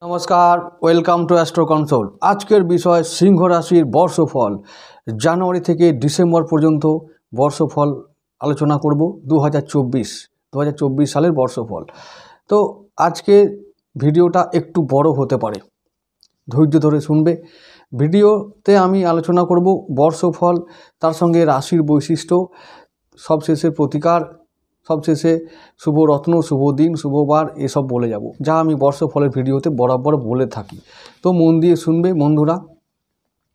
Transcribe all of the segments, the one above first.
नमस्कार, welcome to astro console. आजकेर विषय सिंह राशिर बर्षफल জানুয়ারি থেকে ডিসেম্বর পর্যন্ত বর্ষফল আলোচনা করব। 2024 সালের বর্ষফল। তো আজকে ভিডিওটা একটু বড় হতে পারে, ধৈর্য ধরে শুনবে। ভিডিওতে আমি আলোচনা করব বর্ষফল, তার সঙ্গে রাশির বৈশিষ্ট্য, সবশেষে প্রতিকার, সবশেষে শুভ রত্ন, শুভ দিন, শুভবার এসব বলে যাব, যা আমি বর্ষফলের ভিডিওতে বরাবর বলে থাকি। তো মন দিয়ে শুনবে বন্ধুরা।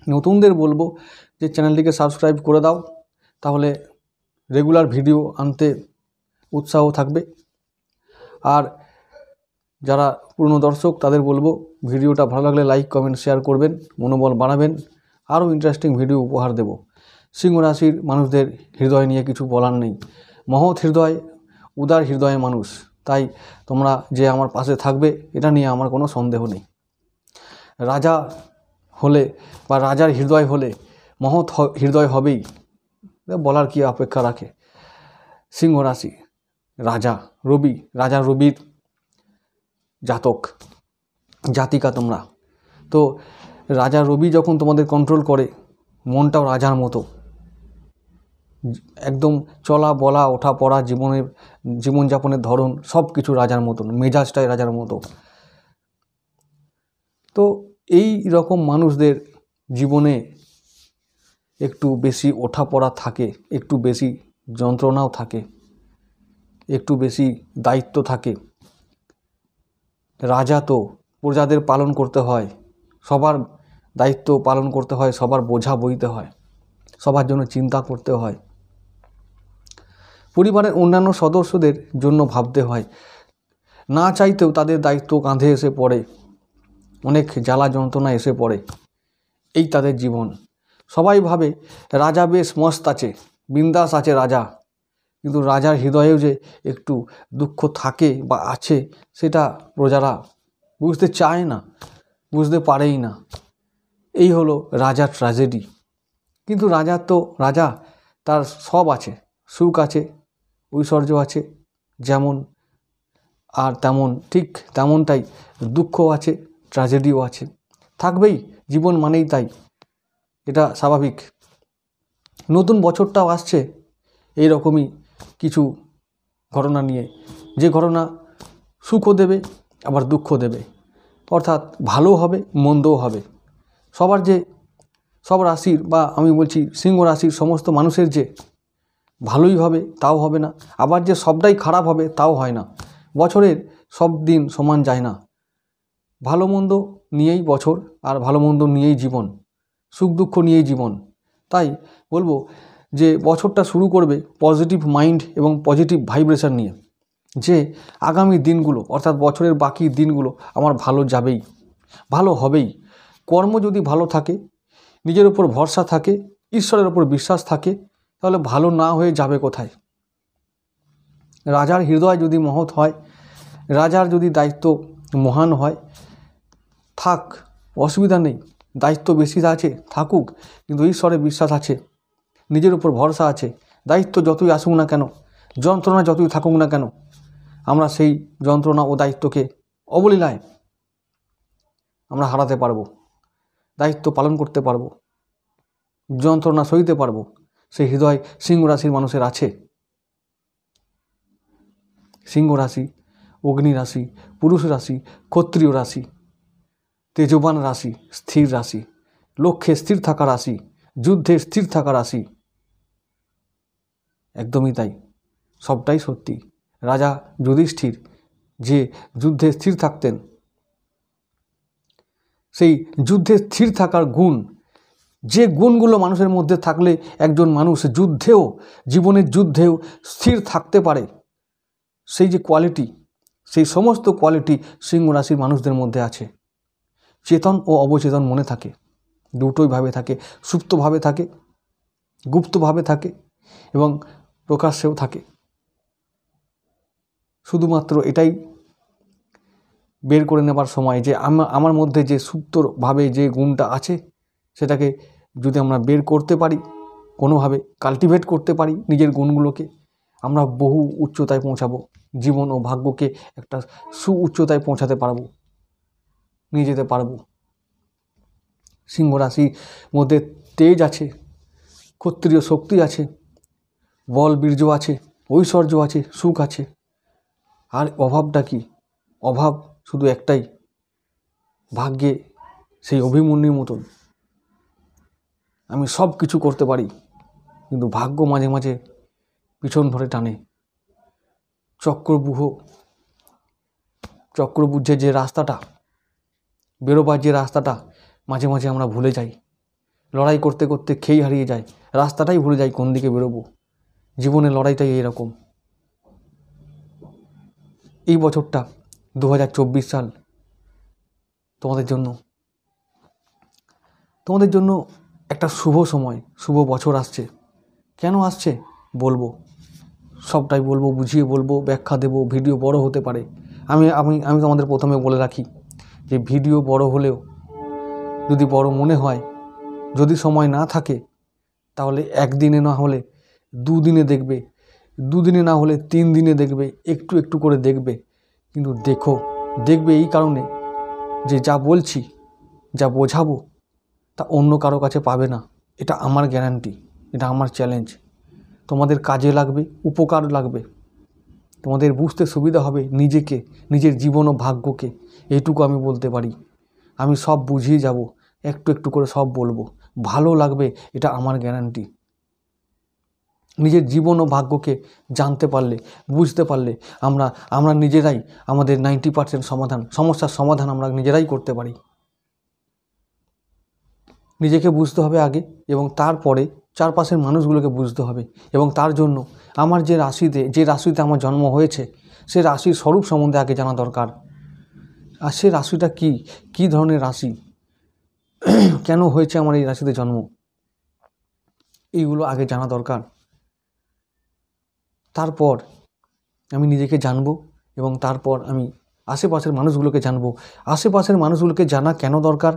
নতুনদের বলবো যে চ্যানেলটিকে সাবস্ক্রাইব করে দাও, তাহলে রেগুলার ভিডিও আনতে উৎসাহ থাকবে। আর যারা পুরনো দর্শক তাদের বলবো ভিডিওটা ভালো লাগলে লাইক, কমেন্ট, শেয়ার করবেন, মনোবল বাড়াবেন। আরও ইন্টারেস্টিং ভিডিও উপহার দেব। সিংহ রাশির মানুষদের হৃদয় নিয়ে কিছু বলার নেই। মহৎ হৃদয়, উদার হৃদয় মানুষ। তাই তোমরা যে আমার পাশে থাকবে এটা নিয়ে আমার কোনো সন্দেহ নেই। রাজা হলে বা রাজার হৃদয় হলে মহৎ হৃদয় হবেই, বলার কি অপেক্ষা রাখে। সিংহ রাশি, রাজা রবি, রাজা রবির জাতক জাতিকা তোমরা। তো রাজা রবি যখন তোমাদের কন্ট্রোল করে, মনটাও রাজার মতো, একদম চলা বলা, ওঠা পড়া, জীবনযাপনের ধরন সব কিছু রাজার মতন, মেজাজটাই রাজার মতো। তো এই রকম মানুষদের জীবনে একটু বেশি ওঠা পড়া থাকে, একটু বেশি যন্ত্রণাও থাকে, একটু বেশি দায়িত্ব থাকে। রাজা তো প্রজাদের পালন করতে হয়, সবার দায়িত্ব পালন করতে হয়, সবার বোঝা বইতে হয়, সবার জন্য চিন্তা করতে হয়, পরিবারের অন্যান্য সদস্যদের জন্য ভাবতে হয়। না চাইতেও তাদের দায়িত্ব কাঁধে এসে পড়ে, অনেক জ্বালা যন্ত্রণা এসে পড়ে। এই তাদের জীবন। সবাই ভাবে রাজা বেশ মস্ত আছে, বিন্দাস আছে রাজা, কিন্তু রাজার হৃদয়েও যে একটু দুঃখ থাকে বা আছে, সেটা প্রজারা বুঝতে চায় না, বুঝতে পারেই না। এই হলো রাজার ট্র্যাজেডি। কিন্তু রাজা তার সব আছে, সুখ আছে, ঐশ্বর্য আছে, যেমন আর তেমন, ঠিক তেমনটাই দুঃখও আছে, ট্র্যাজেডিও আছে, থাকবেই। জীবন মানেই তাই, এটা স্বাভাবিক। নতুন বছরটাও আসছে এই রকমই কিছু ঘটনা নিয়ে, যে ঘটনা সুখও দেবে আবার দুঃখ দেবে, অর্থাৎ ভালো হবে মন্দও হবে। সব রাশির, বা আমি বলছি সিংহ রাশির সমস্ত মানুষের যে ভালোই হবে তাও হবে না, আবার যে সবটাই খারাপ হবে তাও হয় না। বছরের সব দিন সমান যায় না। ভালো মন্দ নিয়েই বছর, আর ভালো মন্দ নিয়েই জীবন, সুখ দুঃখ নিয়েই জীবন। তাই বলবো যে বছরটা শুরু করবে পজিটিভ মাইন্ড এবং পজিটিভ ভাইব্রেশন নিয়ে, যে আগামী দিনগুলো, অর্থাৎ বছরের বাকি দিনগুলো আমার ভালো যাবেই, ভালো হবেই। কর্ম যদি ভালো থাকে, নিজের উপর ভরসা থাকে, ঈশ্বরের উপর বিশ্বাস থাকে, তাহলে ভালো না হয়ে যাবে কোথায়। রাজার হৃদয় যদি মহৎ হয়, রাজার যদি দায়িত্ব মহান হয়, থাক, অসুবিধা নেই। দায়িত্ব বেশি আছে, থাকুক, কিন্তু ঈশ্বরে বিশ্বাস আছে, নিজের উপর ভরসা আছে। দায়িত্ব যতই আসুক না কেন, যন্ত্রণা যতই থাকুক না কেন, আমরা সেই যন্ত্রণা ও দায়িত্বকে অবলীলায় আমরা হারাতে পারবো, দায়িত্ব পালন করতে পারবো, যন্ত্রণা সইতে পারবো। সেই হৃদয় সিংহ রাশির মানুষের আছে। সিংহ রাশি অগ্নি রাশি, পুরুষ রাশি, ক্ষত্রিয় রাশি, তেজবান রাশি, স্থির রাশি, লক্ষ্যে স্থির থাকা রাশি, যুদ্ধে স্থির থাকা রাশি। একদমই তাই, সবটাই সত্যি। রাজা যুধিষ্ঠির যে যুদ্ধে স্থির থাকতেন, সেই যুদ্ধে স্থির থাকার গুণ, যে গুণগুলো মানুষের মধ্যে থাকলে একজন মানুষ যুদ্ধেও, জীবনের যুদ্ধেও স্থির থাকতে পারে, সেই যে কোয়ালিটি, সেই সমস্ত কোয়ালিটি সিংহ রাশির মানুষদের মধ্যে আছে। চেতন ও অবচেতন মনে থাকে, দুটোই ভাবে থাকে, সুপ্তভাবে থাকে, গুপ্তভাবে থাকে এবং প্রকাশ্যেও থাকে। শুধুমাত্র এটাই বের করে নেবার সময় যে আমার মধ্যে যে সুপ্তভাবে যে গুণটা আছে সেটাকে যদি আমরা বের করতে পারি, কোনোভাবে কাল্টিভেট করতে পারি নিজের গুণগুলোকে, আমরা বহু উচ্চতায় পৌঁছাবো, জীবন ও ভাগ্যকে একটা উচ্চতায় পৌঁছাতে পারবো, নিয়ে যেতে পারবো। সিংহ রাশির মধ্যে তেজ আছে, ক্ষত্রিয় শক্তি আছে, বল বীর্য আছে, ঐশ্বর্য আছে, সুখ আছে। আর অভাবটা কি? অভাব শুধু একটাই, ভাগ্যে সেই অভিমন্যুর মতন আমি সব কিছু করতে পারি, কিন্তু ভাগ্য মাঝে মাঝে পিছন ধরে টানে। চক্রবুদ্ধের যে রাস্তাটা, বেরোবার যে রাস্তাটা মাঝে মাঝে আমরা ভুলে যাই, লড়াই করতে করতে খেই হারিয়ে যাই, রাস্তাটাই ভুলে যাই কোন দিকে বেরোবো। জীবনের লড়াইটাই এইরকম। এই বছরটা 2024 সাল তোমাদের জন্য একটা শুভ সময়, শুভ বছর আসছে। কেন আসছে বলবো, সবটাই বলবো, বুঝিয়ে বলবো, ব্যাখ্যা দেবো। ভিডিও বড় হতে পারে। আমি তোমাদের প্রথমে বলে রাখি যে ভিডিও বড় হলেও যদি বড় মনে হয়, যদি সময় না থাকে, তাহলে একদিনে না হলে দুদিনে দেখবে, দুদিনে না হলে 3 দিনে দেখবে, একটু একটু করে দেখবে। কিন্তু দেখবে এই কারণে যে যা বলছি, যা বোঝাবো তা অন্য কারো কাছে পাবে না। এটা আমার গ্যারান্টি, এটা আমার চ্যালেঞ্জ। তোমাদের কাজে লাগবে, উপকার লাগবে, তোমাদের বুঝতে সুবিধা হবে নিজেকে, নিজের জীবন ও ভাগ্যকে। এইটুকু আমি বলতে পারি। আমি সব বুঝিয়ে যাব, একটু একটু করে সব বলবো, ভালো লাগবে, এটা আমার গ্যারান্টি। নিজের জীবন ও ভাগ্যকে জানতে পারলে, বুঝতে পারলে আমরা নিজেরাই আমাদের 90% সমস্যার সমাধান আমরা নিজেরাই করতে পারি। নিজেকে বুঝতে হবে আগে, এবং তারপরে চারপাশের মানুষগুলোকে বুঝতে হবে। এবং তার জন্য আমার যে রাশিতে আমার জন্ম হয়েছে, সে রাশির স্বরূপ সম্বন্ধে আগে জানা দরকার। আর সে রাশিটা কী ধরনের রাশি, কেন হয়েছে আমার এই রাশিতে জন্ম, এইগুলো আগে জানা দরকার। তারপর আমি নিজেকে জানবো, এবং তারপর আমি আশেপাশের মানুষগুলোকে জানবো। আশেপাশের মানুষগুলোকে জানা কেন দরকার?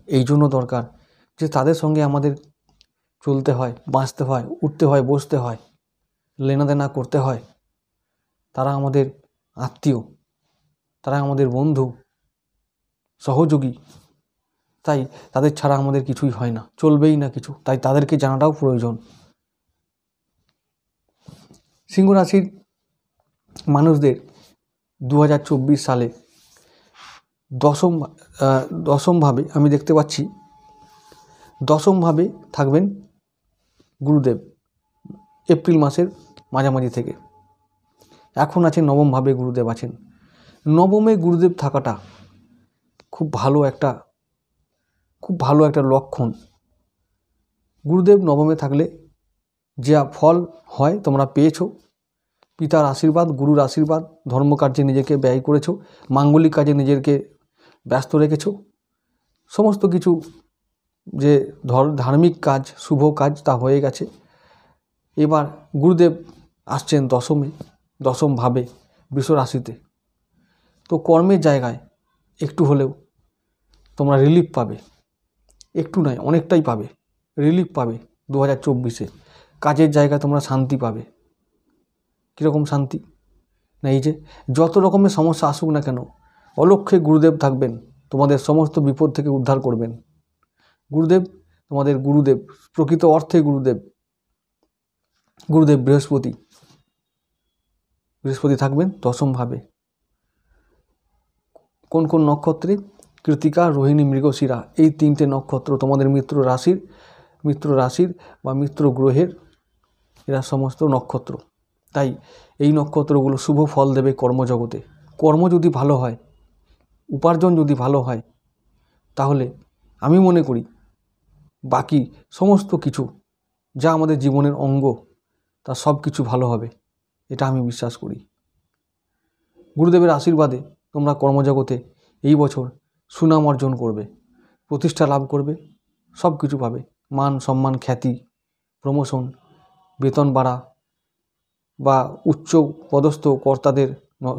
এই জন্য দরকার যে তাদের সঙ্গে আমাদের চলতে হয়, বাঁচতে হয়, উঠতে হয়, বসতে হয়, লেনাদেনা করতে হয়। তারা আমাদের আত্মীয়, তারা আমাদের বন্ধু, সহযোগী। তাই তাদের ছাড়া আমাদের কিছুই হয় না, চলবেই না কিছু। তাই তাদেরকে জানাটাও প্রয়োজন। সিংহ রাশির মানুষদের 2024 সালে দশমভাবে আমি দেখতে পাচ্ছি, দশমভাবে থাকবেন গুরুদেব এপ্রিল মাসের মাঝামাঝি থেকে। এখন আছে নবমভাবে গুরুদেব আছেন। নবমে গুরুদেব থাকাটা খুব ভালো একটা লক্ষণ। গুরুদেব নবমে থাকলে যা ফল হয় তোমরা পেয়েছো, পিতার আশীর্বাদ, গুরুর আশীর্বাদ, ধর্মকার্যে নিজেকে ব্যয় করেছো, মাঙ্গলিক কাজে নিজেকে ব্যস্ত রেখেছো, সমস্ত কিছু যে ধার্মিক কাজ, শুভ কাজ তা হয়ে গেছে। এবার গুরুদেব আসছেন দশমভাবে বৃষ রাশিতে। তো কর্মের জায়গায় একটু হলেও তোমরা রিলিফ পাবে, একটু নয় অনেকটাই পাবে, রিলিফ পাবে 2024-এ। কাজের জায়গায় তোমরা শান্তি পাবে। কীরকম শান্তি? না, এই যে যত রকমের সমস্যা আসুক না কেন, অলক্ষ্যে গুরুদেব থাকবেন, তোমাদের সমস্ত বিপদ থেকে উদ্ধার করবেন। গুরুদেব তোমাদের গুরুদেব, প্রকৃত অর্থে গুরুদেব বৃহস্পতি থাকবেন দশমভাবে। কোন কোন নক্ষত্রে? কৃত্তিকা, রোহিণী, মৃগশিরা, এই 3টে নক্ষত্র তোমাদের মিত্র রাশির বা মিত্র গ্রহের, এরা সমস্ত নক্ষত্র। তাই এই নক্ষত্রগুলো শুভ ফল দেবে কর্মজগতে। কর্ম যদি ভালো হয়, উপার্জন যদি ভালো হয়, তাহলে আমি মনে করি বাকি সমস্ত কিছু যা আমাদের জীবনের অঙ্গ, তা সব কিছু ভালো হবে, এটা আমি বিশ্বাস করি। গুরুদেবের আশীর্বাদে তোমরা কর্মজগতে এই বছর সুনাম অর্জন করবে, প্রতিষ্ঠা লাভ করবে, সব কিছু পাবে। মান সম্মান, খ্যাতি, প্রমোশন, বেতন বাড়া বা উচ্চ পদস্থ কর্তাদের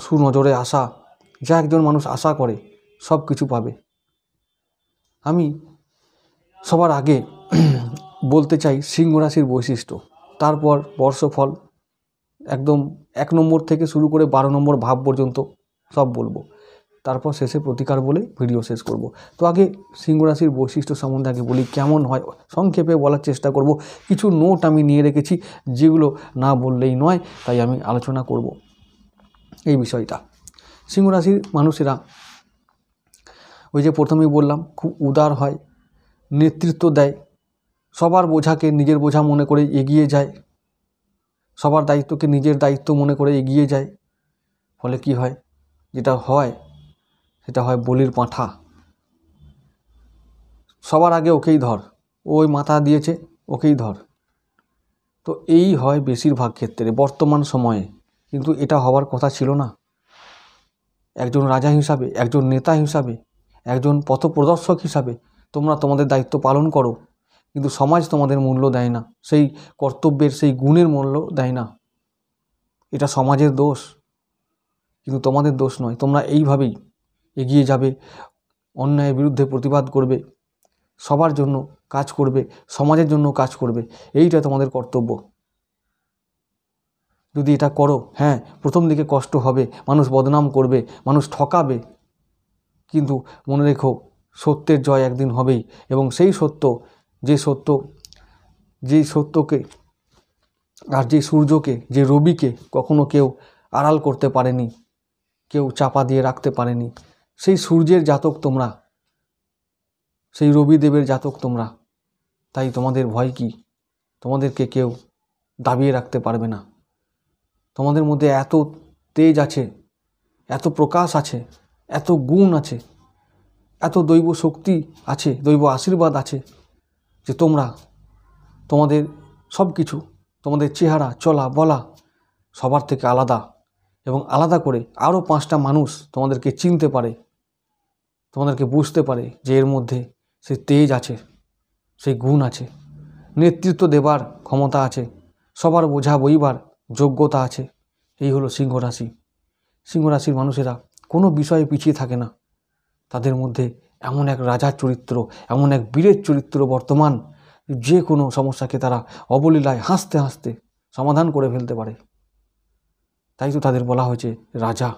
সুনজরে আসা, যা একজন মানুষ আশা করে সব কিছু পাবে। আমি সবার আগে বলতে চাই সিংহ রাশির বৈশিষ্ট্য, তারপর বর্ষফল একদম 1 নম্বর থেকে শুরু করে 12 নম্বর ভাব পর্যন্ত সব বলবো, তারপর শেষে প্রতিকার বলে ভিডিও শেষ করব। তো আগে সিংহ রাশির বৈশিষ্ট্য সম্বন্ধে আগে বলি কেমন হয়, সংক্ষেপে বলার চেষ্টা করব। কিছু নোট আমি নিয়ে রেখেছি যেগুলো না বললেই নয়, তাই আমি আলোচনা করব এই বিষয়টা। সিংহ রাশির মানুষেরা ওই যে প্রথমেই বললাম খুব উদার হয়, নেতৃত্ব দেয়, সবার বোঝাকে নিজের বোঝা মনে করে এগিয়ে যায়, সবার দায়িত্বকে নিজের দায়িত্ব মনে করে এগিয়ে যায়। ফলে কি হয়, যেটা হয় সেটা হয় বলির পাঁঠা। সবার আগে ওকেই ধর, ওই মাথা দিয়েছে ওকেই ধর। তো এই হয় বেশিরভাগ ক্ষেত্রে বর্তমান সময়ে, কিন্তু এটা হওয়ার কথা ছিল না। একজন রাজা হিসাবে, একজন নেতা হিসাবে, একজন পথপ্রদর্শক হিসাবে তোমরা তোমাদের দায়িত্ব পালন করো, কিন্তু সমাজ তোমাদের মূল্য দেয় না, সেই কর্তব্যের সেই গুণের মূল্য দেয় না। এটা সমাজের দোষ, কিন্তু তোমাদের দোষ নয়। তোমরা এইভাবেই এগিয়ে যাবে, অন্যায়ের বিরুদ্ধে প্রতিবাদ করবে, সবার জন্য কাজ করবে, সমাজের জন্য কাজ করবে, এইটা তোমাদের কর্তব্য। যদি এটা করো, হ্যাঁ প্রথম দিকে কষ্ট হবে, মানুষ বদনাম করবে, মানুষ ঠকাবে, কিন্তু মনে রেখো সত্যের জয় একদিন হবেই। এবং সেই সত্য, যেই সত্যকে আর যে সূর্যকে, যে রবিকে কখনো কেউ আড়াল করতে পারেনি, কেউ চাপা দিয়ে রাখতে পারেনি, সেই সূর্যের জাতক তোমরা, সেই রবিদেবের জাতক তোমরা। তাই তোমাদের ভয় কি? তোমাদেরকে কেউ দাবিয়ে রাখতে পারবে না। তোমাদের মধ্যে এত তেজ আছে, এত প্রকাশ আছে, এত গুণ আছে, এত দৈব শক্তি আছে, দৈব আশীর্বাদ আছে, যে তোমরা তোমাদের সব কিছু, তোমাদের চেহারা, চলা বলা সবার থেকে আলাদা, এবং আলাদা করে আরও 5টা মানুষ তোমাদেরকে চিনতে পারে, তোমাদেরকে বুঝতে পারে যে এর মধ্যে সেই তেজ আছে, সেই গুণ আছে, নেতৃত্ব দেবার ক্ষমতা আছে, সবার বোঝা বইবার যোগ্যতা আছে। এই হলো সিংহ রাশি। সিংহ রাশির মানুষেরা কোনো বিষয়ে পিছিয়ে থাকে না। তাদের মধ্যে এমন এক রাজার চরিত্র, এমন এক বীরের চরিত্র বর্তমান, যে কোনো সমস্যাকে তারা অবলীলায় হাসতে হাসতে সমাধান করে ফেলতে পারে। তাই তো তাদের বলা হয়েছে রাজা,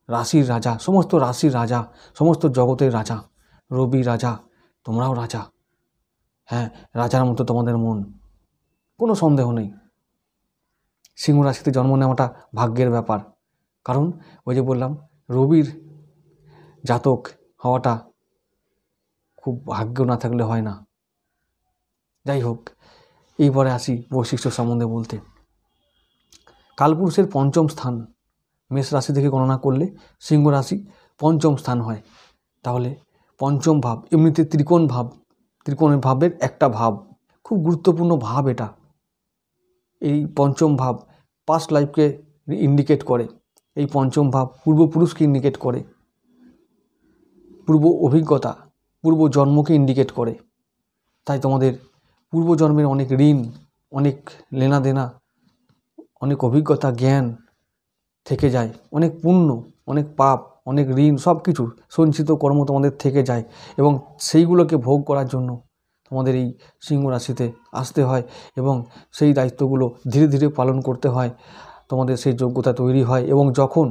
রাশির রাজা, সমস্ত রাশির রাজা, সমস্ত জগতের রাজা। রবি রাজা, তোমরাও রাজা। হ্যাঁ, রাজার মতো তোমাদের মন, কোনো সন্দেহ নেই। সিংহ রাশিতে জন্ম নেওয়াটা ভাগ্যের ব্যাপার, কারণ ওই যে বললাম রবির জাতক হওয়াটা খুব ভাগ্য না থাকলে হয় না। যাই হোক, এইবারে আসি বৈশিষ্ট্য সম্বন্ধে বলতে। কালপুরুষের 5ম স্থান মেষ রাশি থেকে গণনা করলে সিংহ রাশি 5ম স্থান হয়। তাহলে 5ম ভাব এমনিতে ত্রিকোণ ভাব, ত্রিকোণের ভাবের একটা ভাব, খুব গুরুত্বপূর্ণ ভাব এটা। এই 5ম ভাব পাস্ট লাইফকে ইন্ডিকেট করে। এই 5ম ভাব পূর্বপুরুষকে ইন্ডিকেট করে, পূর্ব অভিজ্ঞতা, পূর্ব জন্মকে ইন্ডিকেট করে। তাই তোমাদের পূর্বজন্মের অনেক ঋণ, অনেক লেনা দেনা, অনেক অভিজ্ঞতা, জ্ঞান থেকে যায়, অনেক পুণ্য, অনেক পাপ, অনেক ঋণ, সব কিছু সঞ্চিত কর্ম তোমাদের থেকে যায়, এবং সেইগুলোকে ভোগ করার জন্য তোমাদের এই সিংহ রাশিতে আসতে হয়, এবং সেই দায়িত্বগুলো ধীরে ধীরে পালন করতে হয়। তোমাদের সেই যোগ্যতা তৈরি হয়, এবং যখন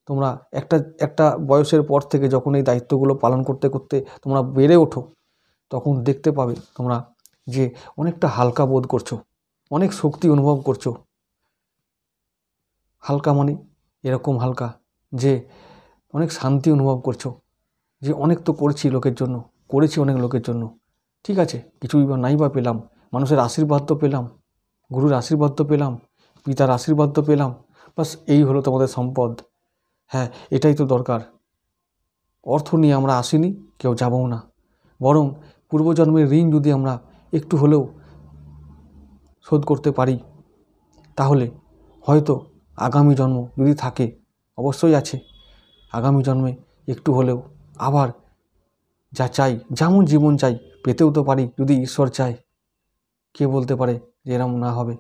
তোমরা একটা বয়সের পর থেকে যখন এই দায়িত্বগুলো পালন করতে করতে তোমরা বেড়ে ওঠো, তখন দেখতে পাবে তোমরা যে অনেকটা হালকা বোধ করছো, অনেক শক্তি অনুভব করছো। হালকা মানে এরকম হালকা যে অনেক শান্তি অনুভব করছো, যে অনেক তো করেছি লোকের জন্য, করেছি অনেক লোকের জন্য, ঠিক আছে কিছুই বা নাই বা পেলাম, মানুষের আশীর্বাদ তো পেলাম, গুরুর আশীর্বাদ তো পেলাম, পিতার আশীর্বাদ তো পেলাম, বাস এই হলো তোমাদের সম্পদ। হ্যাঁ, এটাই তো দরকার। অর্থ নিয়ে আমরা আসিনি, কেউ যাবও না, বরং পূর্বজন্মের ঋণ যদি আমরা একটু হলেও শোধ করতে পারি, তাহলে হয়তো আগামী জন্ম যদি থাকে অবশ্যই আছে। আগামী জন্মে একটু হলেও আবার যা চাই, যেমন জীবন চাই পেতেও তো পারি যদি ঈশ্বর চায়। কে বলতে পারে যে এরম না হবে।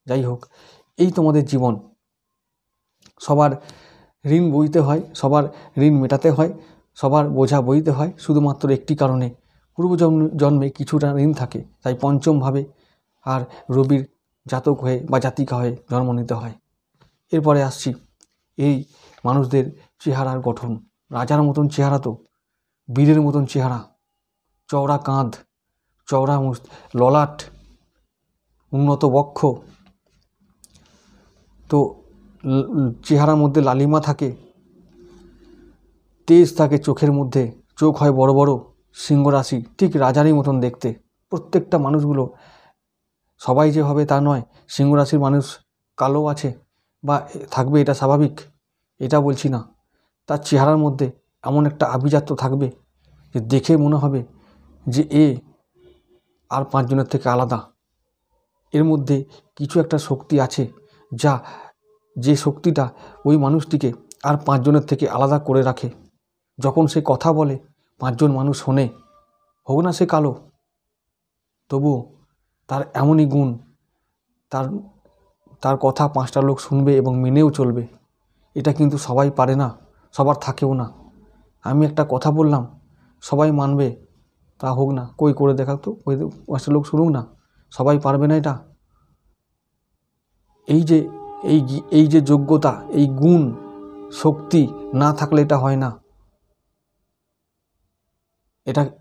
যাই হোক, এই তোমাদের জীবন। সবার ঋণ বইতে হয়, সবার ঋণ মেটাতে হয়, সবার বোঝা বইতে হয় শুধুমাত্র একটি কারণে, পূর্বজন্মে কিছুটা ঋণ থাকে, তাই পঞ্চমভাবে আর রবির জাতক হয়ে বা জাতিকা হয়ে জন্ম নিতে হয়। এরপরে আসছি এই মানুষদের চেহারার গঠন। রাজার মতন চেহারা তো, বীরের মতন চেহারা, চওড়া কাঁধ, চওড়া ললাট, উন্নত বক্ষ, তো চেহারার মধ্যে লালিমা থাকে, তেজ থাকে চোখের মধ্যে, চোখ হয় বড় বড়, সিংহ রাশি, ঠিক রাজারই মতন দেখতে। প্রত্যেকটা মানুষগুলো সবাই যে হবে তা নয়। সিংহ রাশির মানুষ কালো আছে বা থাকবে এটা স্বাভাবিক, এটা বলছি না। তার চেহারার মধ্যে এমন একটা আভিজাত্য থাকবে যে দেখে মনে হবে যে এ আর পাঁচজনের থেকে আলাদা। এর মধ্যে কিছু একটা শক্তি আছে যে শক্তিটা ওই মানুষটিকে আর পাঁচজনের থেকে আলাদা করে রাখে। যখন সে কথা বলে পাঁচজন মানুষ শোনে, হোক না সে কালো, তবুও তার এমনই গুণ, তার কথা পাঁচটা লোক শুনবে এবং মেনেও চলবে। এটা কিন্তু সবাই পারে না, সবার থাকেও না। আমি একটা কথা বললাম সবাই মানবে তা হোক না, কই করে দেখাতো, ওই পাঁচটা লোক শুনুক না, সবাই পারবে না এটা। এই যে যোগ্যতা, এই গুণ শক্তি না থাকলে এটা হয় না।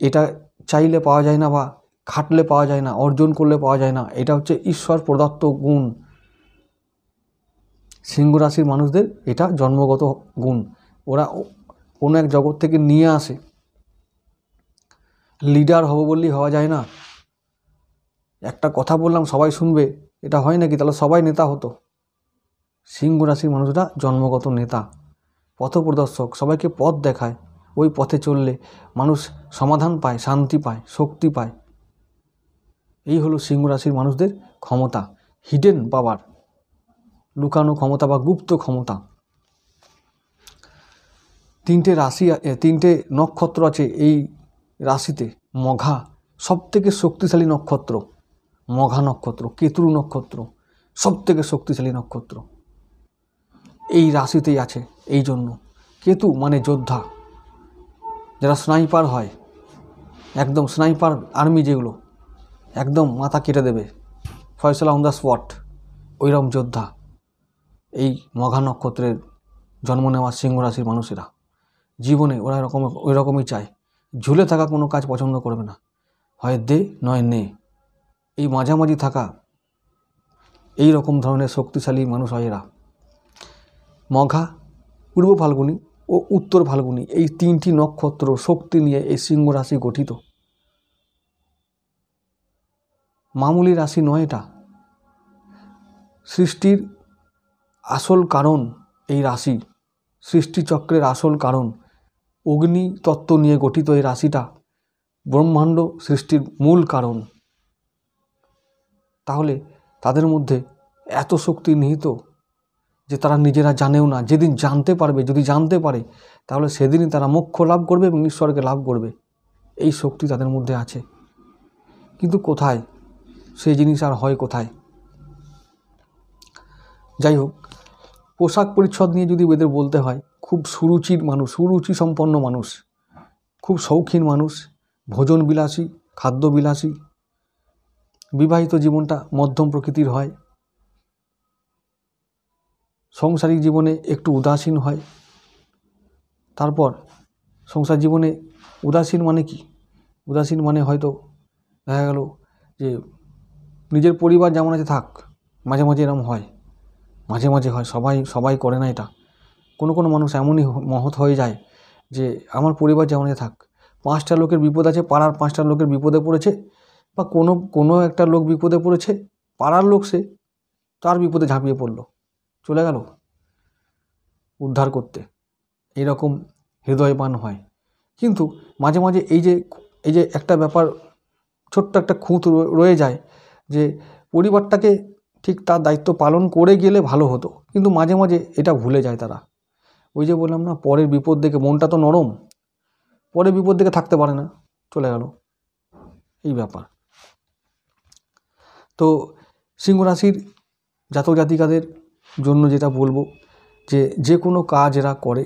এটা চাইলে পাওয়া যায় না বা খাটলে পাওয়া যায় না, অর্জন করলে পাওয়া যায় না। এটা হচ্ছে ঈশ্বর প্রদত্ত গুণ। সিংহ রাশির মানুষদের এটা জন্মগত গুণ, ওরা কোনো এক জগৎ থেকে নিয়ে আসে। লিডার হব বললেই হওয়া যায় না। একটা কথা বললাম সবাই শুনবে, এটা হয় নাকি? তাহলে সবাই নেতা হতো। সিংহ রাশির মানুষরা জন্মগত নেতা, পথপ্রদর্শক, সবাইকে পথ দেখায়। ওই পথে চললে মানুষ সমাধান পায়, শান্তি পায়, শক্তি পায়। এই হলো সিংহ রাশির মানুষদের ক্ষমতা, হিডেন পাওয়ার, লুকানো ক্ষমতা বা গুপ্ত ক্ষমতা। তিনটে নক্ষত্র আছে এই রাশিতে। মঘা সবথেকে শক্তিশালী নক্ষত্র, মঘা নক্ষত্র, কেতু নক্ষত্র সবথেকে শক্তিশালী নক্ষত্র এই রাশিতেই আছে। এই জন্য কেতু মানে যোদ্ধা, যারা স্নাইপার হয়, একদম স্নাইপার আর্মি, যেগুলো একদম মাথা কেটে দেবে, ফয়সালা অন দ্য স্পট, ওইরকম যোদ্ধা এই মঘা নক্ষত্রের জন্ম নেওয়া সিংহ রাশির মানুষেরা। জীবনে ওরা ওই রকমই চায়। ঝুলে থাকা কোনো কাজ পছন্দ করবে না, হয় দে নয় নে, এই মাঝামাঝি থাকা, এই রকম ধরনের শক্তিশালী মানুষ হয় এরা। মঘা, পূর্ব ফাল্গুনী ও উত্তর ফাল্গুনী, এই তিনটি নক্ষত্র শক্তি নিয়ে এই সিংহ রাশি গঠিত। মামুলি রাশি নয় এটা। সৃষ্টির আসল কারণ এই রাশি, সৃষ্টিচক্রের আসল কারণ অগ্নি তত্ত্ব নিয়ে গঠিত এই রাশিটা, ব্রহ্মাণ্ড সৃষ্টির মূল কারণ। তাহলে তাদের মধ্যে এত শক্তি নিহিত যে তারা নিজেরা জানেও না। যেদিন জানতে পারবে, যদি জানতে পারে, তাহলে সেদিনই তারা মোক্ষ লাভ করবে এবং ঈশ্বরকে লাভ করবে। এই শক্তি তাদের মধ্যে আছে, কিন্তু কোথায় সেই জিনিস আর হয় কোথায়? যাই হোক, পোশাক পরিচ্ছদ নিয়ে যদি এদের বলতে হয়, খুব সুরুচির মানুষ, সুরুচি সম্পন্ন মানুষ, খুব শৌখিন মানুষ, ভোজন বিলাসী, খাদ্য বিলাসী, বিবাহিত জীবনটা মধ্যম প্রকৃতির হয়, সাংসারিক জীবনে একটু উদাসীন হয়। তারপর সংসার জীবনে উদাসীন মানে কি? উদাসীন মানে হয়তো দেখা গেল যে নিজের পরিবার যেমন আছে থাক, মাঝে মাঝে এরকম হয়, মাঝে মাঝে হয়, সবাই করে না এটা। কোনো মানুষ এমনই মহৎ হয়ে যায় যে আমার পরিবার যেমন আছে থাক, পাঁচটা লোকের বিপদ আছে, পাড়ার পাঁচটা লোকের বিপদে পড়েছে, বা কোনো একটা লোক বিপদে পড়েছে, পাড়ার লোক সে তার বিপদে ঝাঁপিয়ে পড়লো, চলে গেল উদ্ধার করতে, এরকম হৃদয়বান হয়। কিন্তু মাঝে মাঝে এই যে একটা ব্যাপার, ছোট্ট একটা খুঁত রয়ে যায় যে পরিবারটাকে ঠিক তার দায়িত্ব পালন করে গেলে ভালো হতো, কিন্তু মাঝে মাঝে এটা ভুলে যায় তারা। ওই যে বললাম না, পরের বিপদ দেখে, মনটা তো নরম, পরের বিপদ দেখে থাকতে পারে না, চলে গেল, এই ব্যাপার। তো সিংহ রাশির জাতক জাতিকাদের জন্য যেটা বলবো, যে কোনো কাজ এরা করে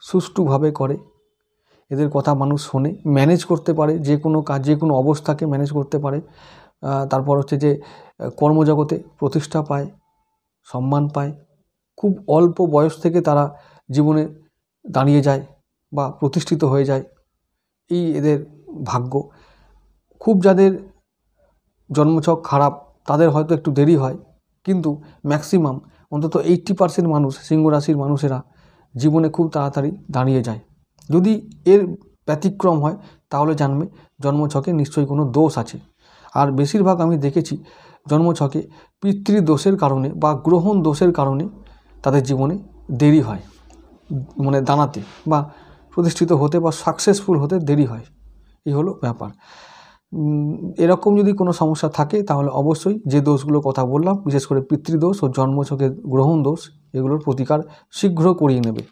সুষ্ঠুভাবে করে, এদের কথা মানুষ শোনে, ম্যানেজ করতে পারে, যে কোনো কাজ যে কোনো অবস্থাকে ম্যানেজ করতে পারে। তারপর হচ্ছে যে কর্মজগতে প্রতিষ্ঠা পায়, সম্মান পায়, খুব অল্প বয়স থেকে তারা জীবনে দাঁড়িয়ে যায় বা প্রতিষ্ঠিত হয়ে যায়, এই এদের ভাগ্য। খুব যাদের জন্মছক খারাপ তাদের হয়তো একটু দেরি হয়, কিন্তু ম্যাক্সিমাম অন্তত 80% মানুষ, সিংহ রাশির মানুষেরা জীবনে খুব তাড়াতাড়ি দাঁড়িয়ে যায়। যদি এর ব্যতিক্রম হয় তাহলে জানবে জন্মছকে নিশ্চয়ই কোনো দোষ আছে। আর বেশিরভাগ আমি দেখেছি জন্মছকে পিতৃদোষের কারণে বা গ্রহণ দোষের কারণে তাদের জীবনে দেরি হয়, মানে দাঁড়াতে বা প্রতিষ্ঠিত হতে বা সাকসেসফুল হতে দেরি হয়, এই হলো ব্যাপার। এরকম যদি কোনো সমস্যা থাকে তাহলে অবশ্যই যে দোষগুলোর কথা বললাম, বিশেষ করে পিতৃদোষ ও জন্মছকের গ্রহণ দোষ, এগুলোর প্রতিকার শীঘ্র করিয়ে নেবে।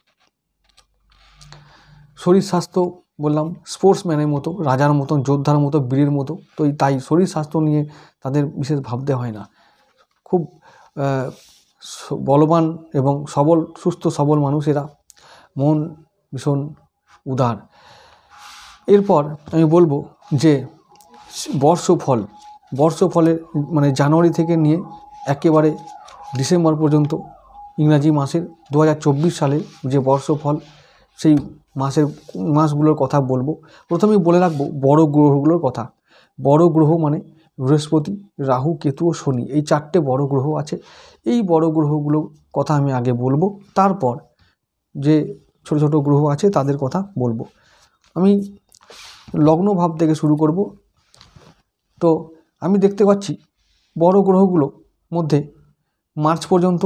শরীর স্বাস্থ্য বললাম স্পোর্টসম্যানের মতো, রাজার মতন, যোদ্ধার মতো, বীরের মতো, তো তাই শরীর স্বাস্থ্য নিয়ে তাদের বিশেষ ভাবতে হয় না। খুব বলবান এবং সবল, সুস্থ সবল মানুষেরা, মন ভীষণ উদার। এরপর আমি বলবো যে বর্ষফলের মানে জানুয়ারি থেকে নিয়ে একেবারে ডিসেম্বর পর্যন্ত, ইংরাজি মাসের 2024 সালের যে বর্ষফল, সেই মাসগুলোর কথা বলবো। প্রথমেই বলে রাখবো বড় গ্রহগুলোর কথা। বড় গ্রহ মানে বৃহস্পতি, রাহু, কেতু ও শনি, এই 4টে বড় গ্রহ আছে। এই বড় গ্রহগুলোর কথা আমি আগে বলবো, তারপর যে ছোট ছোট গ্রহ আছে তাদের কথা বলবো। আমি লগ্ন ভাব থেকে শুরু করব। তো আমি দেখতে পাচ্ছি বড় গ্রহগুলোর মধ্যে মার্চ পর্যন্ত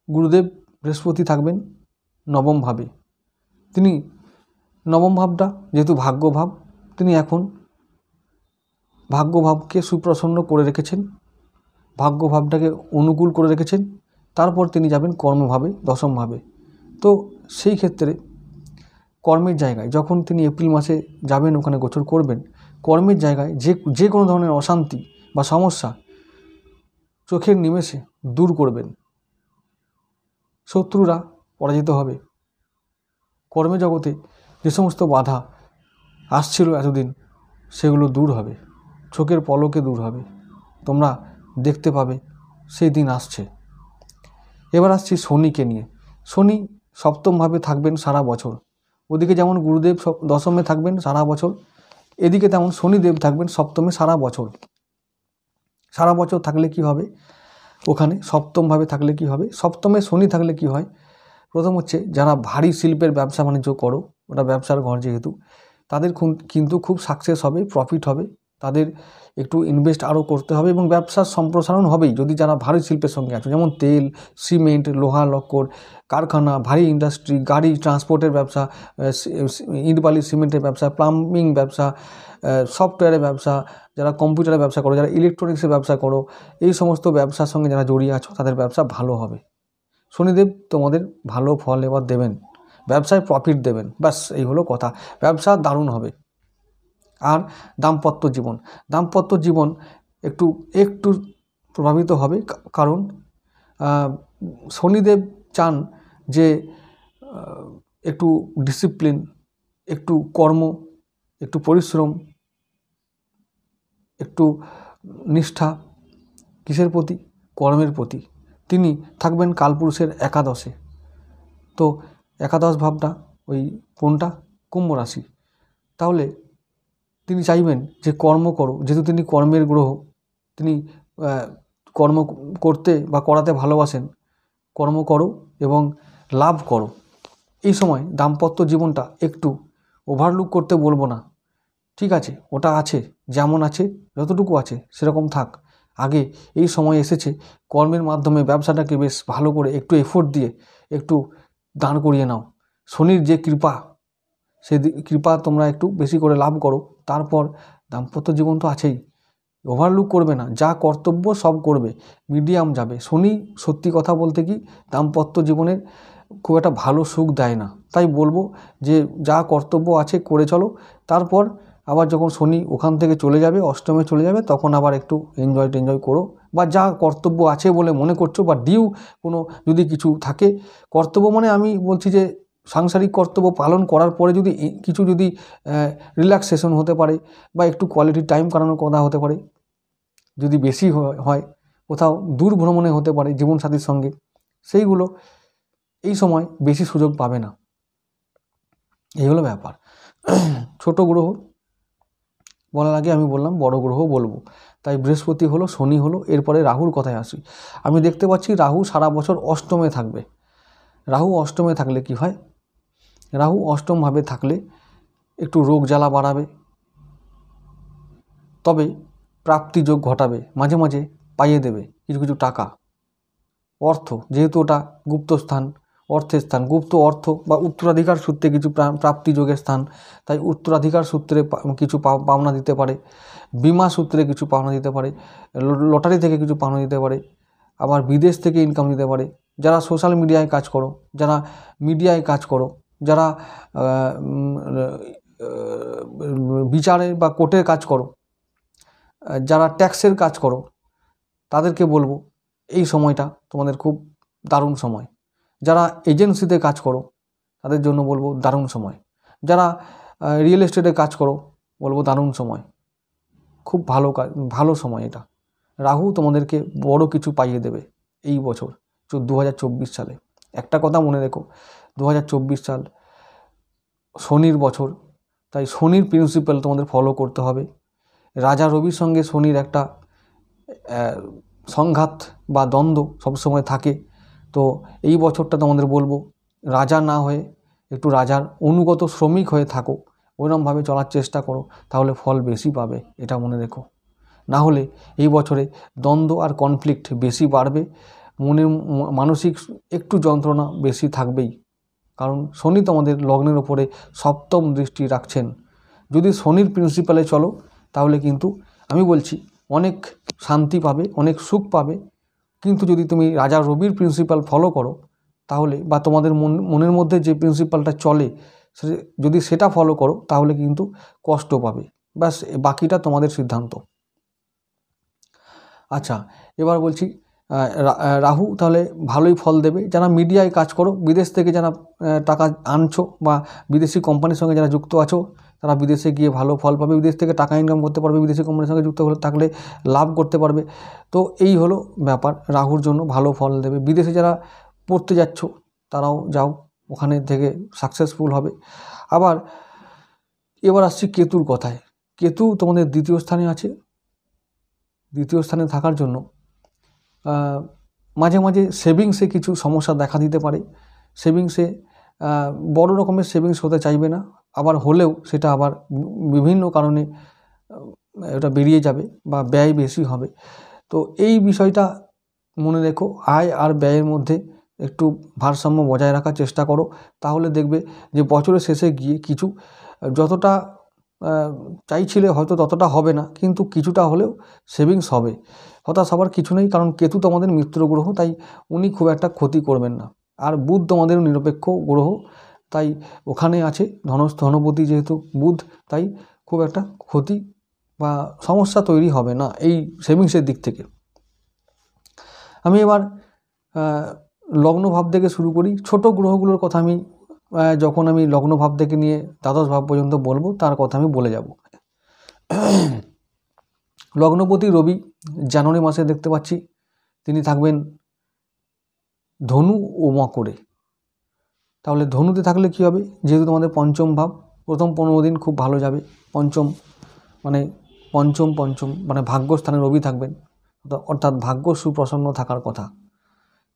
গুরুদেব বৃহস্পতি থাকবেন নবম ভাবে। তিনি নবম ভাবটা যেহেতু ভাগ্যভাব, তিনি এখন ভাগ্যভাবকে সুপ্রসন্ন করে রেখেছেন, ভাগ্যভাবটাকে অনুকূল করে রেখেছেন। তারপর তিনি যাবেন কর্মভাবে, দশমভাবে। তো সেই ক্ষেত্রে কর্মের জায়গায় যখন তিনি এপ্রিল মাসে যাবেন, ওখানে গোচর করবেন, কর্মের জায়গায় যে কোনো ধরনের অশান্তি বা সমস্যা চোখের নিমেষে দূর করবেন। শত্রুরা পরাজিত হবে। কর্মজগতে যে সমস্ত বাধা আসছিল এতদিন, সেগুলো দূর হবে, চোখের পলকে দূর হবে, তোমরা দেখতে পাবে সেই দিন আসছে। এবার আসছি শনিকে নিয়ে। শনি সপ্তমভাবে থাকবেন সারা বছর। ওদিকে যেমন গুরুদেব দশমে থাকবেন সারা বছর, এদিকে তেমন শনিদেব থাকবেন সপ্তমে সারা বছর। সারা বছর থাকলে কি হবে, ওখানে সপ্তমভাবে থাকলে কি হবে, সপ্তমে শনি থাকলে কি হয়, প্রথম হচ্ছে যারা ভারী শিল্পের ব্যবসা বাণিজ্য করো, ওটা ব্যবসার ঘর যেহেতু, তাদের কিন্তু খুব সাকসেস হবে, প্রফিট হবে। তাদের একটু ইনভেস্ট আরও করতে হবে এবং ব্যবসার সম্প্রসারণ হবেই যদি যারা ভারী শিল্পের সঙ্গে আছে, যেমন তেল, সিমেন্ট, লোহা লক্কর, কারখানা, ভারী ইন্ডাস্ট্রি, গাড়ি ট্রান্সপোর্টের ব্যবসা, ইট বালি সিমেন্টের ব্যবসা, প্লাম্বিং ব্যবসা, সফটওয়্যারের ব্যবসা, যারা কম্পিউটারের ব্যবসা করো, যারা ইলেকট্রনিক্সের ব্যবসা করো, এই সমস্ত ব্যবসার সঙ্গে যারা জড়িয়ে আছো তাদের ব্যবসা ভালো হবে। শনিদেব তোমাদের ভালো ফল এবার দেবেন, ব্যবসায় প্রফিট দেবেন, ব্যাস এই হলো কথা। ব্যবসা দারুণ হবে। আর দাম্পত্য জীবন একটু প্রভাবিত হবে, কারণ শনিদেব চান যে একটু ডিসিপ্লিন, একটু কর্ম, একটু পরিশ্রম, একটু নিষ্ঠা। কিসের প্রতি? কর্মের প্রতি। তিনি থাকবেন কালপুরুষের একাদশে। তো একাদশ ভাবটা ওই কোনটা? কুম্ভ রাশি। তাহলে তিনি চাইবেন যে কর্ম করো, যেহেতু তিনি কর্মের গ্রহ, তিনি কর্ম করতে বা করাতে ভালোবাসেন। কর্ম করো এবং লাভ করো। এই সময় দাম্পত্য জীবনটা একটু ওভারলুক করতে বলবো না, ঠিক আছে, ওটা আছে, যেমন আছে, যতটুকু আছে সেরকম থাক। আগে এই সময় এসেছে কর্মের মাধ্যমে ব্যবসাটাকে বেশ ভালো করে একটু এফোর্ট দিয়ে একটু দাঁড় করিয়ে নাও। শনির যে কৃপা, সেই কৃপা তোমরা একটু বেশি করে লাভ করো, তারপর দাম্পত্য জীবন তো আছেই। ওভারলুক করবে না, যা কর্তব্য সব করবে, মিডিয়াম যাবে। শনি সত্যি কথা বলতে কি দাম্পত্য জীবনের খুব একটা ভালো সুখ দেয় না। তাই বলবো যে যা কর্তব্য আছে করে চলো, তারপর আবার যখন শনি ওখান থেকে চলে যাবে, অষ্টমে চলে যাবে, তখন আবার একটু এনজয় করো, বা যা কর্তব্য আছে বলে মনে করছো, বা ডিউ কোনো যদি কিছু থাকে, কর্তব্য মানে আমি বলছি যে সাংসারিক কর্তব্য পালন করার পরে যদি কিছু যদি রিল্যাক্সেশন হতে পারে, বা একটু কোয়ালিটি টাইম কাটানোর কথা হতে পারে, যদি বেশি হয় কোথাও দূর ভ্রমণে হতে পারে জীবনসাথীর সঙ্গে, সেইগুলো এই সময় বেশি সুযোগ পাবে না। এই হলো ব্যাপার। ছোট গ্রহ বলার আগে আমি বললাম বড় গ্রহ বলবো, তাই বৃহস্পতি হলো, শনি হলো, এরপরে রাহুর কথায় আসি। আমি দেখতে পাচ্ছি রাহু সারা বছর অষ্টমে থাকবে। রাহু অষ্টমে থাকলে কি হয়? রাহু অষ্টমভাবে থাকলে একটু রোগ জ্বালা বাড়াবে, তবে প্রাপ্তিযোগ ঘটাবে, মাঝে মাঝে পাইয়ে দেবে কিছু কিছু টাকা, অর্থ, যেহেতু ওটা গুপ্তস্থান, অর্থের স্থান, গুপ্ত অর্থ বা উত্তরাধিকার সূত্রে কিছু প্রাপ্তিযোগের স্থান, তাই উত্তরাধিকার সূত্রে কিছু পাওনা দিতে পারে, বিমা সূত্রে কিছু পাওনা দিতে পারে, লটারি থেকে কিছু পাওনা দিতে পারে, আবার বিদেশ থেকে ইনকাম দিতে পারে। যারা সোশ্যাল মিডিয়ায় কাজ করো, যারা মিডিয়ায় কাজ করো, যারা বিচারে বা কোর্টের কাজ করো, যারা ট্যাক্সের কাজ করো, তাদেরকে বলবো এই সময়টা তোমাদের খুব দারুণ সময়। যারা এজেন্সিতে কাজ করো তাদের জন্য বলবো দারুণ সময়। যারা রিয়েল এস্টেটে কাজ করো বলবো দারুণ সময়, খুব ভালো সময় এটা। রাহু তোমাদেরকে বড় কিছু পাইয়ে দেবে এই বছর 2024 সালে। একটা কথা মনে রেখো, 2024 সাল শনির বছর, তাই শনির প্রিন্সিপাল তোমাদের ফলো করতে হবে। রাজা রবির সঙ্গে শনির একটা সংঘাত বা দ্বন্দ্ব সবসময় থাকে। তো এই বছরটা তোমাদের বলবো রাজা না হয়ে একটু রাজার অনুগত শ্রমিক হয়ে থাকো, ওইরকমভাবে চলার চেষ্টা করো, তাহলে ফল বেশি পাবে, এটা মনে রেখো। না হলে এই বছরে দ্বন্দ্ব আর কনফ্লিক্ট বেশি বাড়বে, মানসিক একটু যন্ত্রণা বেশি থাকবেই, কারণ শনি তোমাদের লগ্নের ওপরে সপ্তম দৃষ্টি রাখছেন। যদি শনির প্রিন্সিপালে চলো তাহলে কিন্তু আমি বলছি অনেক শান্তি পাবে, অনেক সুখ পাবে। কিন্তু যদি তুমি রাজা রবির প্রিন্সিপাল ফলো করো তাহলে, বা তোমাদের মনের মধ্যে যে প্রিন্সিপালটা চলে যদি সেটা ফলো করো, তাহলে কিন্তু কষ্ট পাবে। ব্যাস, বাকিটা তোমাদের সিদ্ধান্ত। আচ্ছা, এবার বলছি রাহু তাহলে ভালোই ফল দেবে। যারা মিডিয়ায় কাজ করো, বিদেশ থেকে যারা টাকা আনছো, বা বিদেশি কোম্পানির সঙ্গে যারা যুক্ত আছো, তারা বিদেশে গিয়ে ভালো ফল পাবে, বিদেশ থেকে টাকা ইনকাম করতে পারবে, বিদেশি কোম্পানির সঙ্গে যুক্ত থাকলে লাভ করতে পারবে। তো এই হলো ব্যাপার, রাহুর জন্য ভালো ফল দেবে। বিদেশে যারা পড়তে যাচ্ছ তারাও যাও, ওখানে থেকে সাকসেসফুল হবে। আবার এবার আসছি কেতুর কথায়। কেতু তোমাদের দ্বিতীয় স্থানে আছে। দ্বিতীয় স্থানে থাকার জন্য মাঝে মাঝে সেভিংসে কিছু সমস্যা দেখা দিতে পারে। সেভিংসে বড় রকমের সেভিংস হতে চাইবে না, আবার হলেও সেটা আবার বিভিন্ন কারণে এটা বেরিয়ে যাবে বা ব্যয় বেশি হবে। তো এই বিষয়টা মনে রেখো, আয় আর ব্যয়ের মধ্যে একটু ভারসাম্য বজায় রাখার চেষ্টা করো, তাহলে দেখবে যে বছরের শেষে গিয়ে কিছু যতটা চাইছিলে হয়তো ততটা হবে না, কিন্তু কিছুটা হলেও সেভিংস হবে। হতাশ হবার কিছু নেই, কারণ কেতু তোমাদের মিত্র গ্রহ, তাই উনি খুব একটা ক্ষতি করবেন না। আর বুধ তোমাদের নিরপেক্ষ গ্রহ, তাই ওখানে আছে ধনপতি যেহেতু বুধ, তাই খুব একটা ক্ষতি বা সমস্যা তৈরি হবে না এই সেভিংসের দিক থেকে। আমি এবার লগ্নভাব থেকে শুরু করি। ছোট গ্রহগুলোর কথা আমি যখন আমি লগ্নভাব থেকে নিয়ে দ্বাদশ ভাব পর্যন্ত বলবো, তার কথা আমি বলে যাব। লগ্নপতি রবি জানুয়ারি মাসে দেখতে পাচ্ছি তিনি থাকবেন ধনু ও মকরে। তাহলে ধনুতে থাকলে কি হবে? যেহেতু তোমাদের পঞ্চম ভাব, প্রথম 15 দিন খুব ভালো যাবে। পঞ্চম মানে ভাগ্যস্থানে রবি থাকবেন, অর্থাৎ ভাগ্য সুপ্রসন্ন থাকার কথা।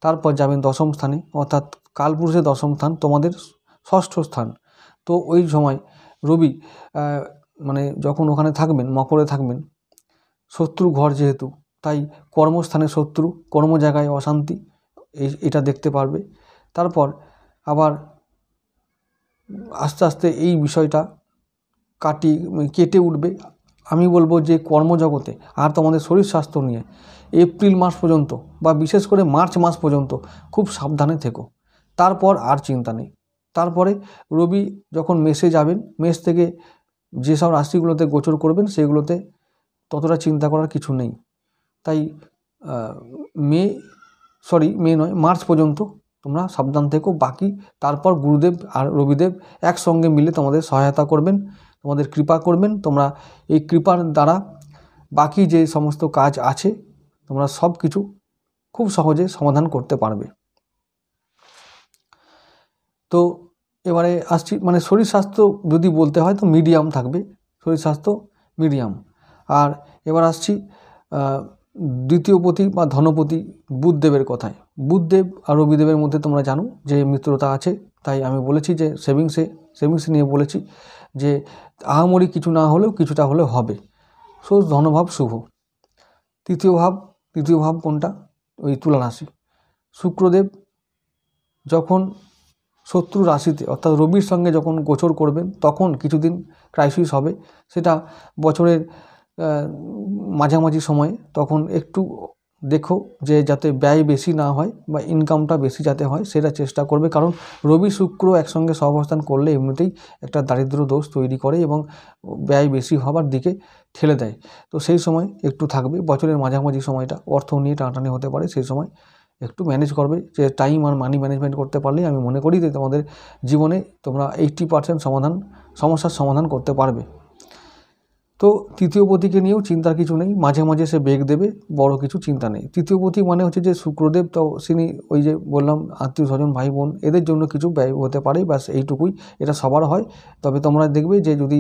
তারপর যাবেন দশম স্থানে, অর্থাৎ কালপুরুষের দশম স্থান তোমাদের ষষ্ঠ স্থান। তো ওই সময় রবি মানে যখন ওখানে থাকবেন, মকরে থাকবেন, শত্রু ঘর যেহেতু, তাই কর্মস্থানে শত্রু, কর্ম জায়গায় অশান্তি, এটা দেখতে পারবে। তারপর আবার আস্তে আস্তে এই বিষয়টা কেটে উঠবে। আমি বলবো যে কর্মজগতে আর তোমাদের শরীর স্বাস্থ্য নিয়ে এপ্রিল মাস পর্যন্ত বা বিশেষ করে মার্চ মাস পর্যন্ত খুব সাবধানে থেকো। তারপর আর চিন্তা নেই। তারপরে রবি যখন মেষে যাবেন, মেষ থেকে যেসব রাশিগুলোতে গোচর করবেন সেগুলোতে ততটা চিন্তা করার কিছু নেই। তাই মে নয়, মার্চ পর্যন্ত তোমরা সাবধান থেকো। বাকি তারপর গুরুদেব আর রবিদেব একসঙ্গে মিলে তোমাদের সহায়তা করবেন, তোমাদের কৃপা করবেন। তোমরা এই কৃপার দ্বারা বাকি যে সমস্ত কাজ আছে তোমরা সব কিছু খুব সহজে সমাধান করতে পারবে। তো এবারে আসছি, মানে শরীর স্বাস্থ্য যদি বলতে হয় তো মিডিয়াম থাকবে, শরীর স্বাস্থ্য মিডিয়াম। আর এবার আসছি দ্বিতীয়পতি বা ধনপতি বুধদেবের কথায়। বুধদেব আর রবিদেবের মধ্যে তোমরা জানো যে মিত্রতা আছে, তাই আমি বলেছি যে সেভিংস নিয়ে বলেছি যে আহামরি কিছু না হলেও কিছুটা হলে হবে। সো ধনভাব শুভ। তৃতীয় ভাব কোনটা? ওই তুলা রাশি। শুক্রদেব যখন শত্রু রাশিতে অর্থাৎ রবির সঙ্গে যখন গোচর করবেন তখন কিছুদিন ক্রাইসিস হবে, সেটা বছরের মাঝামাঝি সময়ে। তখন একটু দেখো যে যাতে ব্যয় বেশি না হয় বা ইনকামটা বেশি যাতে হয় সেটা চেষ্টা করবে, কারণ রবি শুক্র একসঙ্গে সহাবস্থান করলে এমনিতেই একটা দারিদ্র দোষ তৈরি করে এবং ব্যয় বেশি হবার দিকে ঠেলে দেয়। তো সেই সময় একটু থাকবে, বছরের মাঝামাঝি সময়টা অর্থ নিয়ে টানাটানি হতে পারে, সেই সময় একটু ম্যানেজ করবে। যে টাইম আর মানি ম্যানেজমেন্ট করতে পারলেই আমি মনে করি যে তোমাদের জীবনে তোমরা 80% সমস্যার সমাধান করতে পারবে। তো তৃতীয়পতিকে নিয়েও চিন্তার কিছু নেই, মাঝে মাঝে সে বেগ দেবে, বড় কিছু চিন্তা নেই। তৃতীয়পতি মানে হচ্ছে যে শুক্রদেব, তো তিনি ওই যে বললাম আত্মীয় স্বজন ভাই বোন এদের জন্য কিছু ব্যয় হতে পারে, ব্যাস এইটুকুই, এটা সবার হয়। তবে তোমরা দেখবে যে যদি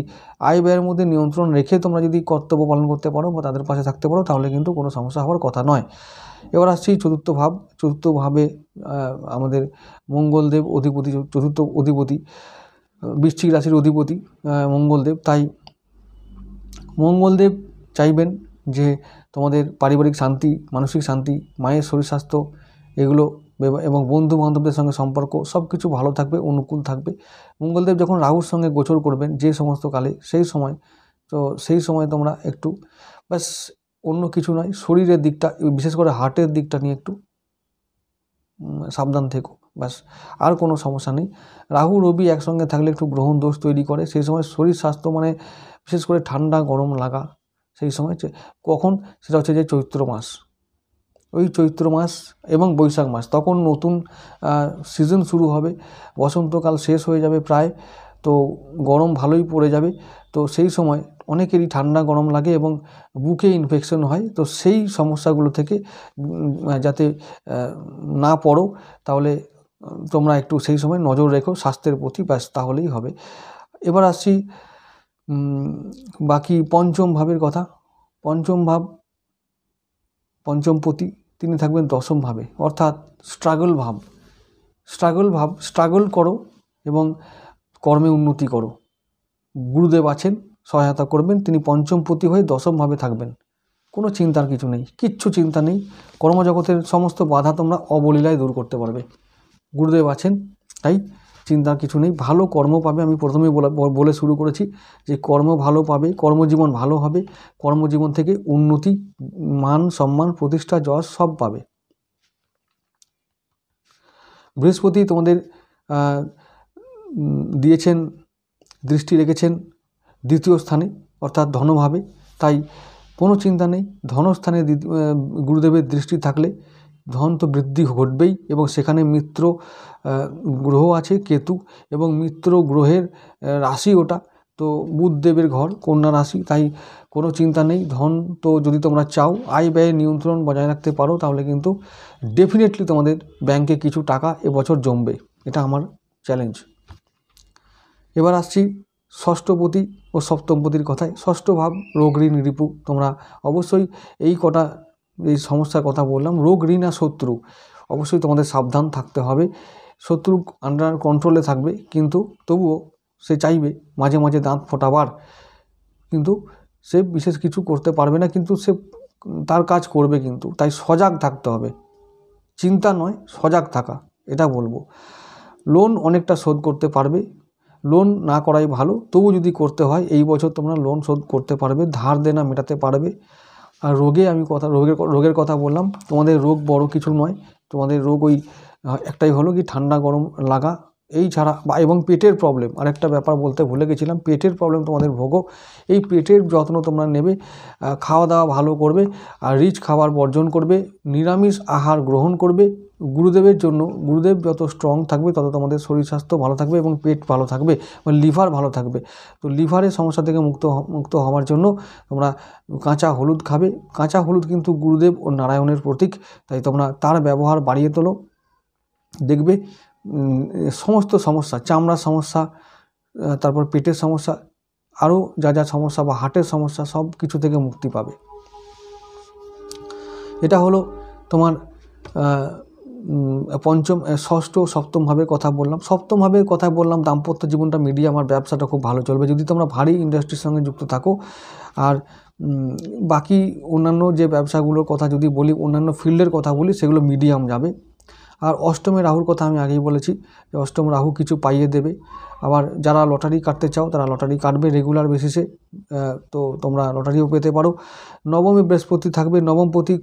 আয় ব্যয়ের মধ্যে নিয়ন্ত্রণ রেখে তোমরা যদি কর্তব্য পালন করতে পারো বা তাদের পাশে থাকতে পারো তাহলে কিন্তু কোনো সমস্যা হওয়ার কথা নয়। এবার আসছি চতুর্থ ভাবে আমাদের মঙ্গলদেব অধিপতি, চতুর্থ অধিপতি, বৃশ্চিক রাশির অধিপতি মঙ্গলদেব। তাই মঙ্গলদেব চাইবেন যে তোমাদের পারিবারিক শান্তি, মানসিক শান্তি, মায়ের শরীর স্বাস্থ্য এগুলো এবং বন্ধু বান্ধবদের সঙ্গে সম্পর্ক সব কিছু ভালো থাকবে, অনুকূল থাকবে। মঙ্গলদেব যখন রাহুর সঙ্গে গোচর করবেন যে সমস্ত কালে, সেই সময় তোমরা একটু ব্যাস অন্য কিছু নয়, শরীরের দিকটা বিশেষ করে হার্টের দিকটা নিয়ে একটু সাবধান থেকো, ব্যাস আর কোনো সমস্যা নেই। রাহু রবি একসঙ্গে থাকলে একটু গ্রহণ দোষ তৈরি করে, সেই সময় শরীর স্বাস্থ্য মানে বিশেষ করে ঠান্ডা গরম লাগা, সেই সময় কখন সেটা হচ্ছে যে চৈত্র মাস, ওই চৈত্র মাস এবং বৈশাখ মাস, তখন নতুন সিজন শুরু হবে, বসন্তকাল শেষ হয়ে যাবে প্রায়, তো গরম ভালোই পড়ে যাবে। তো সেই সময় অনেকেরই ঠান্ডা গরম লাগে এবং বুকে ইনফেকশন হয়। তো সেই সমস্যাগুলো থেকে যাতে না পড়ো তাহলে তোমরা একটু সেই সময় নজর রেখো স্বাস্থ্যের প্রতি, ব্যাস তাহলেই হবে। এবার আসছি বাকি পঞ্চম ভাবের কথা। পঞ্চমপতি তিনি থাকবেন দশম ভাবে, অর্থাৎ স্ট্রাগল করো এবং কর্মে উন্নতি করো। গুরুদেব আছেন, সহায়তা করবেন, তিনি পঞ্চমপতি হয়ে দশমভাবে থাকবেন। কোনো চিন্তার কিছু নেই, কিচ্ছু চিন্তা নেই। কর্মজগতের সমস্ত বাধা তোমরা অবলীলায় দূর করতে পারবে, গুরুদেব আছেন, তাই চিন্তার কিছু নেই। ভালো কর্ম পাবে, আমি প্রথমেই বলে শুরু করেছি যে কর্ম ভালো পাবে, কর্মজীবন ভালো হবে, কর্মজীবন থেকে উন্নতি, মান সম্মান প্রতিষ্ঠা যশ সব পাবে। বৃহস্পতি তোমাদের দৃষ্টি রেখেছেন দ্বিতীয় স্থানে অর্থাৎ ধনভাবে, তাই কোনো চিন্তা নেই। ধনস্থানে গুরুদেবের দৃষ্টি থাকলে ধন তো বৃদ্ধি ঘটবেই, এবং সেখানে মিত্র গ্রহ আছে কেতু, এবং মিত্র গ্রহের রাশি ওটা, তো বুধদেবের ঘর কন্যা রাশি, তাই কোনো চিন্তা নেই। ধন তো যদি তোমরা চাও আয় ব্যয় নিয়ন্ত্রণ বজায় রাখতে পারো তাহলে কিন্তু ডেফিনেটলি তোমাদের ব্যাংকে কিছু টাকা এবছর জমবে, এটা আমার চ্যালেঞ্জ। এবার আসছি ষষ্ঠপতি ও সপ্তমপতির কথায়। ষষ্ঠ ভাব রোগ ঋণ রিপু, তোমরা অবশ্যই এই সমস্যার কথা বললাম, রোগ ঋণ আর শত্রু, অবশ্যই তোমাদের সাবধান থাকতে হবে। শত্রু আন্ডার কন্ট্রোলে থাকবে, কিন্তু তবুও সে চাইবে মাঝে মাঝে দাঁত ফোটাবার, কিন্তু সে বিশেষ কিছু করতে পারবে না, কিন্তু সে তার কাজ করবে, কিন্তু তাই সজাগ থাকতে হবে, চিন্তা নয় সজাগ থাকা, এটা বলবো। লোন অনেকটা শোধ করতে পারবে, লোন না করাই ভালো, তবু যদি করতে হয় এই বছর তোমরা লোন শোধ করতে পারবে, ধার দেনা মেটাতে পারবে। আর রোগের কথা বললাম, তোমাদের রোগ বড় কিছু নয়, তোমাদের রোগ ওই একটাই হলো কি ঠান্ডা গরম লাগা, এই ছাড়া এবং পেটের প্রবলেম, আরেকটা ব্যাপার বলতে ভুলে গেছিলাম, পেটের প্রবলেম তোমাদের ভোগো, এই পেটের যত্ন তোমরা নেবে, খাওয়া দাওয়া ভালো করবে, আর রিচ খাবার বর্জন করবে, নিরামিষ আহার গ্রহণ করবে। গুরুদেবের জন্য, গুরুদেব যত স্ট্রং থাকবে তত তোমাদের শরীর স্বাস্থ্য ভালো থাকবে এবং পেট ভালো থাকবে, লিভার ভালো থাকবে। তো লিভারের সমস্যা থেকে মুক্ত হওয়ার জন্য তোমরা কাঁচা হলুদ খাবে। কাঁচা হলুদ কিন্তু গুরুদেব ও নারায়ণের প্রতীক, তাই তোমরা তার ব্যবহার বাড়িয়ে তোলো। দেখবে সমস্ত সমস্যা, চামড়ার সমস্যা, তারপর পেটের সমস্যা, আরও যা যা সমস্যা বা হার্টের সমস্যা, সব কিছু থেকে মুক্তি পাবে। এটা হলো তোমার পঞ্চম, ষষ্ঠ, সপ্তম ভাবের কথা বললাম। সপ্তম ভাবের কথা বললাম দাম্পত্য জীবনটা মিডিয়াম, আর ব্যবসাটা খুব ভালো চলবে যদি তোমরা ভারী ইন্ডাস্ট্রির সঙ্গে যুক্ত থাকো। আর বাকি অন্যান্য যে ব্যবসাগুলোর কথা যদি বলি, অন্যান্য ফিল্ডের কথা বলি, সেগুলো মিডিয়াম যাবে। আর অষ্টমে রাহুর কথা আমি আগেই বলেছি যে অষ্টম রাহু কিছু পাইয়ে দেবে। আবার যারা লটারি কাটতে চাও তারা লটারি কাটবে রেগুলার বেসিসে, তো তোমরা লটারিও পেতে পারো। নবমে বৃহস্পতি থাকবে, নবমপতি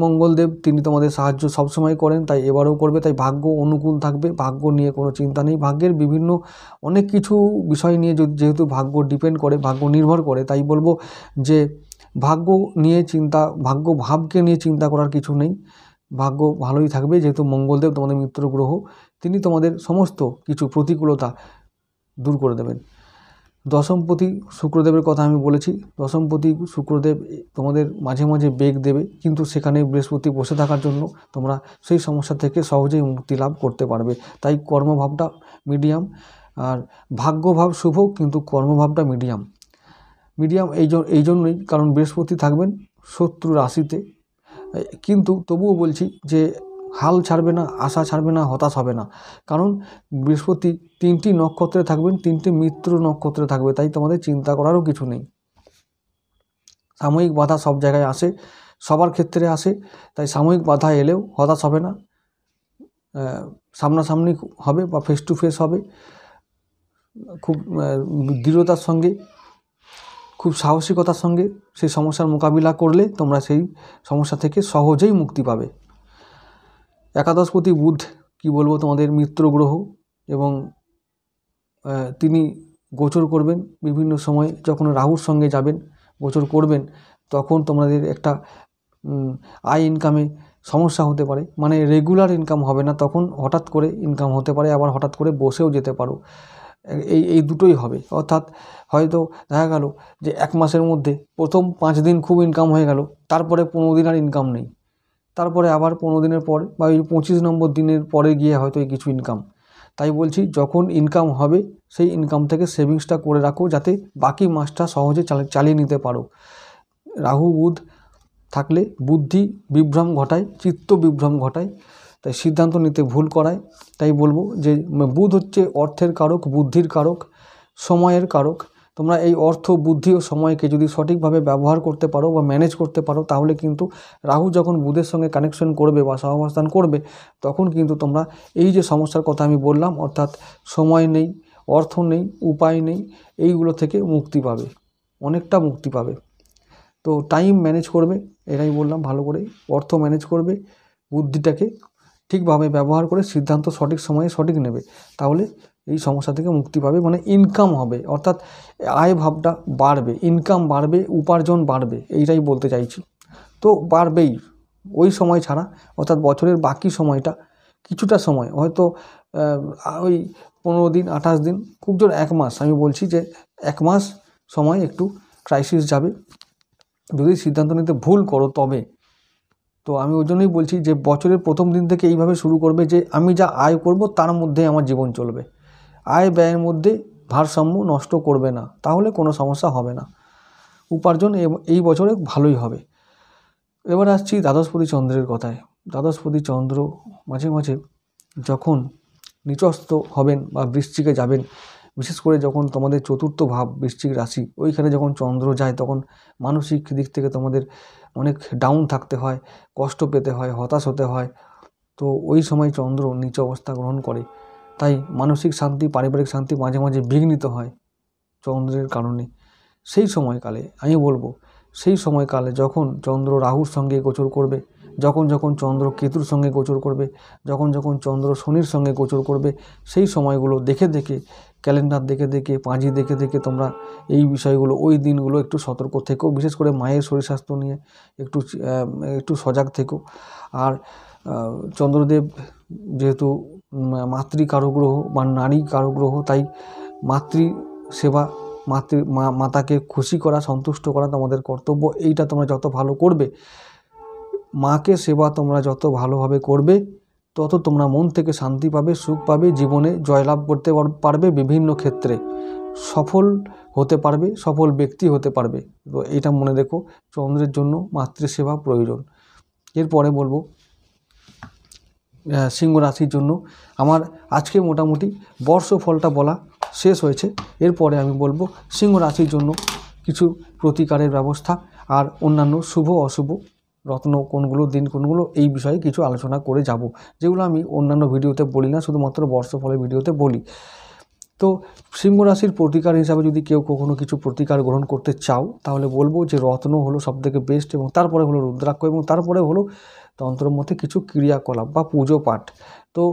মঙ্গলদেব, তিনি তোমাদের সাহায্য সবসময় করেন, তাই এবারেও করবে, তাই ভাগ্য অনুকূল থাকবে, ভাগ্য নিয়ে কোনো চিন্তা নেই। ভাগ্যের বিভিন্ন অনেক কিছু বিষয় নিয়ে যেহেতু ভাগ্য ডিপেন্ড করে, ভাগ্য নির্ভর করে, তাই বলবো যে ভাগ্য নিয়ে চিন্তা, ভাগ্য ভাবকে নিয়ে চিন্তা করার কিছু নেই। ভাগ্য ভালোই থাকবে, যেহেতু মঙ্গলদেব তোমাদের মিত্র গ্রহ, তিনি তোমাদের সমস্ত কিছু প্রতিকূলতা দূর করে দেবেন। দশমপতি শুক্রদেবের কথা আমি বলেছি, দশমপতি শুক্রদেব তোমাদের মাঝে মাঝে বেগ দেবে, কিন্তু সেখানে বৃহস্পতি বসে থাকার জন্য তোমরা সেই সমস্যা থেকে সহজেই মুক্তি লাভ করতে পারবে। তাই কর্মভাবটা মিডিয়াম, আর ভাগ্যভাব শুভ কিন্তু কর্মভাবটা মিডিয়াম। এই জন্যই কারণ বৃহস্পতি থাকবেন শত্রু রাশিতে, কিন্তু তবুও বলছি যে হাল ছাড়বে না, আশা ছাড়বে না, হতাশ হবে না, কারণ বৃহস্পতি 3টি নক্ষত্রে থাকবেন, 3টি মিত্র নক্ষত্রে থাকবে, তাই তোমাদের চিন্তা করারও কিছু নেই। সাময়িক বাধা সব জায়গায় আসে, সবার ক্ষেত্রে আসে, তাই সাময়িক বাধা এলেও হতাশ হবে না, সামনাসামনি হবে বা ফেস টু ফেস হবে, খুব দৃঢ়তার সঙ্গে, খুব সাহসিকতার সঙ্গে সেই সমস্যার মোকাবিলা করলে তোমরা সেই সমস্যা থেকে সহজেই মুক্তি পাবে। একাদশপতি বুধ, কি বলবো, তোমাদের মিত্র গ্রহ, এবং তিনি গোচর করবেন বিভিন্ন সময়, যখন রাহুর সঙ্গে যাবেন গোচর করবেন, তখন তোমাদের একটা আয় ইনকামে সমস্যা হতে পারে, মানে রেগুলার ইনকাম হবে না, তখন হঠাৎ করে ইনকাম হতে পারে, আবার হঠাৎ করে বসেও যেতে পারো, এই দুটোই হবে। অর্থাৎ হয়তো দেখা গেল যে 1 মাসের মধ্যে প্রথম 5 দিন খুব ইনকাম হয়ে গেল, তারপরে 15 দিন আর ইনকাম নেই, তারপরে আবার 15 দিনের পর বা 25 নম্বর দিনের পরে গিয়ে হয়তো এই কিছু ইনকাম। তাই বলছি যখন ইনকাম হবে সেই ইনকাম থেকে সেভিংসটা করে রাখো, যাতে বাকি মাসটা সহজে চালিয়ে নিতে পারো। রাহু বুধ থাকলে বুদ্ধি বিভ্রম ঘটায়, চিত্ত বিভ্রম ঘটায়, তাই সিদ্ধান্ত নিতে ভুল করায়। তাই বলবো যে বুধ হচ্ছে অর্থের কারক, বুদ্ধির কারক, সময়ের কারক। তোমরা এই অর্থ, বুদ্ধি ও সময়কে যদি সঠিকভাবে ব্যবহার করতে পারো বা ম্যানেজ করতে পারো, তাহলে কিন্তু রাহু যখন বুধের সঙ্গে কানেকশন করবে বা সহাবস্থান করবে, তখন কিন্তু তোমরা এই যে সমস্যার কথা আমি বললাম, অর্থাৎ সময় নেই, অর্থ নেই, উপায় নেই, এইগুলো থেকে মুক্তি পাবে, অনেকটা মুক্তি পাবে। তো টাইম ম্যানেজ করবে, এটাই বললাম, ভালো করে অর্থ ম্যানেজ করবে, বুদ্ধিটাকে ঠিকভাবে ব্যবহার করে সিদ্ধান্ত সঠিক সময়ে সঠিক নেবে, তাহলে এই সমস্যা থেকে মুক্তি পাবে, মানে ইনকাম হবে, অর্থাৎ আয় ভাবটা বাড়বে, ইনকাম বাড়বে, উপার্জন বাড়বে, এইটাই বলতে চাইছি। তো বাড়বেই ওই সময় ছাড়া, অর্থাৎ বছরের বাকি সময়টা, কিছুটা সময় হয়তো ওই 15 দিন 28 দিন, খুব জোর 1 মাস, আমি বলছি যে 1 মাস সময় একটু ক্রাইসিস যাবে যদি সিদ্ধান্ত নিতে ভুল করো তবে। তো আমি ওই জন্যই বলছি যে বছরের প্রথম দিন থেকে এইভাবে শুরু করবে যে আমি যা আয় করব তার মধ্যে আমার জীবন চলবে, আয় ব্যয়ের মধ্যে ভারসাম্য নষ্ট করবে না, তাহলে কোনো সমস্যা হবে না, উপার্জন এই বছরে ভালোই হবে। এবার আসছি দ্বাদশপতি চন্দ্রের কথায়। দ্বাদশপতি চন্দ্র মাঝে মাঝে যখন নিচস্থ হবেন বা বৃশ্চিকে যাবেন, বিশেষ করে যখন তোমাদের চতুর্থ ভাব বৃশ্চিক রাশি, ওইখানে যখন চন্দ্র যায়, তখন মানসিক দিক থেকে তোমাদের অনেক ডাউন থাকতে হয়, কষ্ট পেতে হয়, হতাশ হতে হয়। তো ওই সময় চন্দ্র নিচ অবস্থা গ্রহণ করে, তাই মানসিক শান্তি, পারিবারিক শান্তি মাঝে মাঝে বিঘ্নিত হয় চন্দ্রের কারণে। সেই সময়কালে আমি বলবো, সেই সময়কালে যখন চন্দ্র রাহুর সঙ্গে গোচর করবে, যখন যখন চন্দ্র কেতুর সঙ্গে গোচর করবে, যখন যখন চন্দ্র শনির সঙ্গে গোচর করবে, সেই সময়গুলো দেখে দেখে, ক্যালেন্ডার দেখে দেখে, পাঁজি দেখে দেখে তোমরা এই বিষয়গুলো, ওই দিনগুলো একটু সতর্ক থেকো। বিশেষ করে মায়ের শরীর স্বাস্থ্য নিয়ে একটু সজাগ থেকো। আর চন্দ্রদেব যেহেতু মাতৃকারগ্রহ বা নারী কারগ্রহ, তাই মাতৃ সেবা, মাতাকে খুশি করা, সন্তুষ্ট করা তোমাদের কর্তব্য। এইটা তোমরা যত ভালো করবে, মাকে সেবা তোমরা যত ভালোভাবে করবে, তত তোমরা মন থেকে শান্তি পাবে, সুখ পাবে, জীবনে জয়লাভ করতে পারবে, বিভিন্ন ক্ষেত্রে সফল হতে পারবে, সফল ব্যক্তি হতে পারবে। তো এটা মনে রেখো, চন্দ্রের জন্য মাতৃসেবা প্রয়োজন। এরপরে বলবো সিংহ রাশির জন্য। আমার আজকে মোটামুটি বর্ষফলটা বলা শেষ হয়েছে। এরপরে আমি বলবো সিংহ রাশির জন্য কিছু প্রতিকারের ব্যবস্থা আর অন্যান্য শুভ অশুভ রত্ন কোনগুলো, দিন কোনগুলো, এই বিষয়ে কিছু আলোচনা করে যাব, যেগুলো আমি অন্যান্য ভিডিওতে বলি না, শুধুমাত্র বর্ষফলের ভিডিওতে বলি। তো সিংহ রাশির প্রতিকার হিসাবে যদি কেউ কখনো কিছু প্রতিকার গ্রহণ করতে চাও, তাহলে বলবো যে রত্ন হলো সবথেকে বেস্ট, এবং তারপরে হলো রুদ্রাক্ষ, এবং তারপরে হলো তন্ত্রের মধ্যে কিছু ক্রিয়াকলাপ বা পুজো পাঠ। তো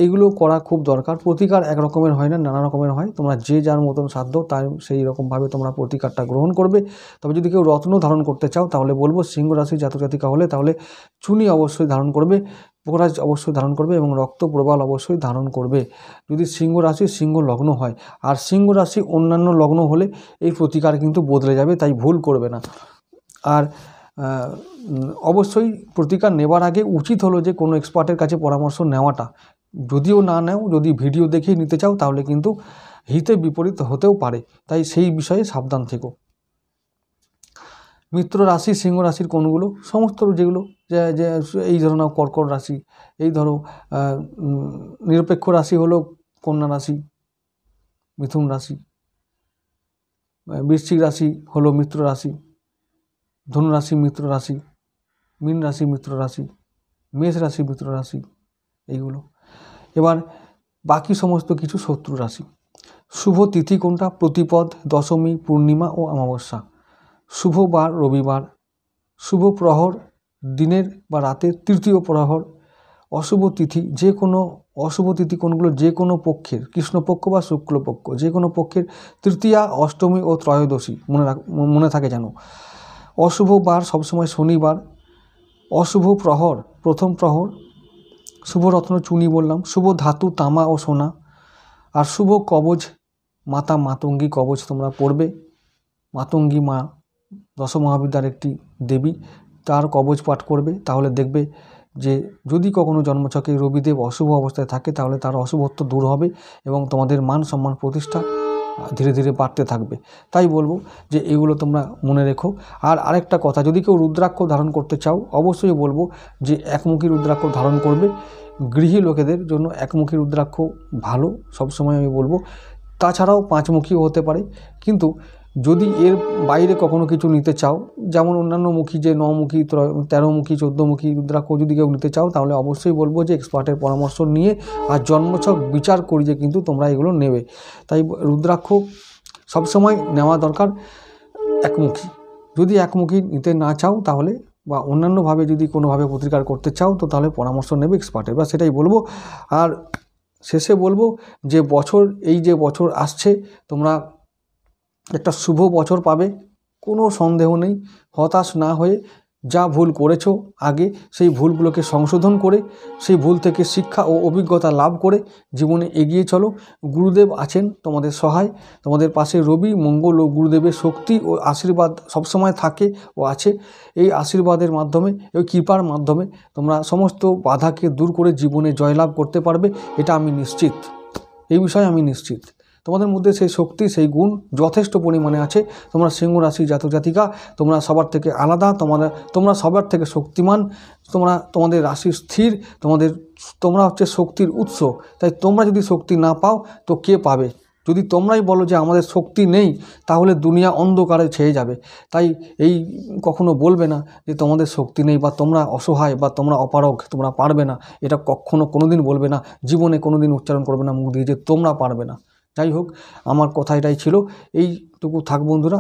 এইগুলো করা খুব দরকার। প্রতিকার এক রকমের হয় না, নানা রকমের হয়। তোমরা যে যার মতন সাধ্য তাই সেই রকমভাবে তোমরা প্রতিকারটা গ্রহণ করবে। তবে যদি কেউ রত্ন ধারণ করতে চাও, তাহলে বলবো সিংহ রাশি জাতক জাতিকা হলে তাহলে চুনি অবশ্যই ধারণ করবে, পোকরাজ অবশ্যই ধারণ করবে, এবং রক্ত প্রবাল অবশ্যই ধারণ করবে যদি সিংহ রাশি সিংহ লগ্ন হয়। আর সিংহ রাশি অন্যান্য লগ্ন হলে এই প্রতিকার কিন্তু বদলে যাবে, তাই ভুল করবে না। আর অবশ্যই প্রতিকার নেবার আগে উচিত হলো যে কোনো এক্সপার্টের কাছে পরামর্শ নেওয়াটা। যদিও না নেও, যদি ভিডিও দেখেই নিতে চাও, তাহলে কিন্তু হিতে বিপরীত হতেও পারে, তাই সেই বিষয়ে সাবধান থেকো। মিত্র রাশি সিংহ রাশির কোনগুলো, সমস্ত যেগুলো যে এই ধরো না কর্কট রাশি, এই ধরো নিরপেক্ষ রাশি হলো কন্যা রাশি, মিথুন রাশি, বৃশ্চিক রাশি হলো মিত্র রাশি, ধনু রাশি মিত্র রাশি, মীন রাশি মিত্র রাশি, মেষ রাশি মিত্র রাশি, এইগুলো। এবার বাকি সমস্ত কিছু শত্রু রাশি। শুভ তিথি কোনটা? প্রতিপদ, দশমী, পূর্ণিমা ও অমাবস্যা। শুভ বার রবিবার। শুভ প্রহর দিনের বা রাতের তৃতীয় প্রহর। অশুভ তিথি যে কোনো, অশুভ তিথি কোনগুলো? যে কোনো পক্ষের, কৃষ্ণপক্ষ বা শুক্লপক্ষ, যে কোনো পক্ষের তৃতীয়া, অষ্টমী ও ত্রয়োদশী মনে থাকে যেন। অশুভ বার সবসময় শনিবার। অশুভ প্রহর প্রথম প্রহর। শুভ রত্ন চুনি বললাম। শুভ ধাতু তামা ও সোনা। আর শুভ কবচ মাতা মাতঙ্গী কবচ তোমরা পড়বে। মাতঙ্গী মা দশমহাবিদ্যার একটি দেবী, তার কবচ পাঠ করবে। তাহলে দেখবে যে যদি কখনো জন্মছকে রবিদেব অশুভ অবস্থায় থাকে, তাহলে তার অশুভত্ব দূর হবে এবং তোমাদের মান সম্মান প্রতিষ্ঠা ধীরে ধীরে বাড়তে থাকবে। তাই বলবো যে এগুলো তোমরা মনে রেখো। আর আরেকটা কথা, যদি কেউ রুদ্রাক্ষ ধারণ করতে চাও, অবশ্যই বলবো যে একমুখী রুদ্রাক্ষ ধারণ করবে। গৃহী লোকেদের জন্য একমুখী রুদ্রাক্ষ ভালো, সবসময় আমি বলবো। তাছাড়াও পাঁচমুখীও হতে পারে, কিন্তু যদি এর বাইরে কখনো কিছু নিতে চাও, যেমন অন্যান্য মুখী যে 9মুখী, 13মুখী, 14মুখী রুদ্রাক্ষ যদি কেউ নিতে চাও, তাহলে অবশ্যই বলবো যে এক্সপার্টের পরামর্শ নিয়ে আর জন্মছক বিচার করিয়ে কিন্তু তোমরা এগুলো নেবে। তাই রুদ্রাক্ষ সবসময় নেওয়া দরকার একমুখী। যদি একমুখী নিতে না চাও, তাহলে বা অন্যান্যভাবে যদি কোনোভাবে প্রতিকার করতে চাও, তো তাহলে পরামর্শ নেবে এক্সপার্টের, বা সেটাই বলবো। আর শেষে বলবো যে এই যে বছর আসছে, তোমরা একটা শুভ বছর পাবে, কোনো সন্দেহ নেই। হতাশ না হয়ে যা ভুল করেছো আগে, সেই ভুলগুলোকে সংশোধন করে, সেই ভুল থেকে শিক্ষা ও অভিজ্ঞতা লাভ করে জীবনে এগিয়ে চলো। গুরুদেব আছেন তোমাদের সহায়, তোমাদের পাশে রবি, মঙ্গল ও গুরুদেবের শক্তি ও আশীর্বাদ সবসময় থাকে ও আছে। এই আশীর্বাদের মাধ্যমে, এই কৃপার মাধ্যমে তোমরা সমস্ত বাধাকে দূর করে জীবনে জয়লাভ করতে পারবে, এটা আমি নিশ্চিত। এই বিষয়ে আমি নিশ্চিত। তোমাদের মধ্যে সেই শক্তি, সেই গুণ যথেষ্ট পরিমাণে আছে। তোমরা সিংহ রাশি জাতক জাতিকা, তোমরা সবার থেকে আলাদা, তোমরা সবার থেকে শক্তিমান, তোমাদের রাশি স্থির, তোমরা হচ্ছে শক্তির উৎস। তাই তোমরা যদি শক্তি না পাও, তো কে পাবে? যদি তোমরাই বলো যে আমাদের শক্তি নেই, তাহলে দুনিয়া অন্ধকারে ছেয়ে যাবে। তাই এই কখনো বলবে না যে তোমাদের শক্তি নেই, বা তোমরা অসহায়, বা তোমরা অপারগ, তোমরা পারবে না। এটা কখনো কোনোদিন বলবে না, জীবনে কোনোদিন উচ্চারণ করবে না মুখ দিয়ে যে তোমরা পারবে না। যাই হোক, আমার কথা এটাই ছিল। এইটুকু থাক বন্ধুরা।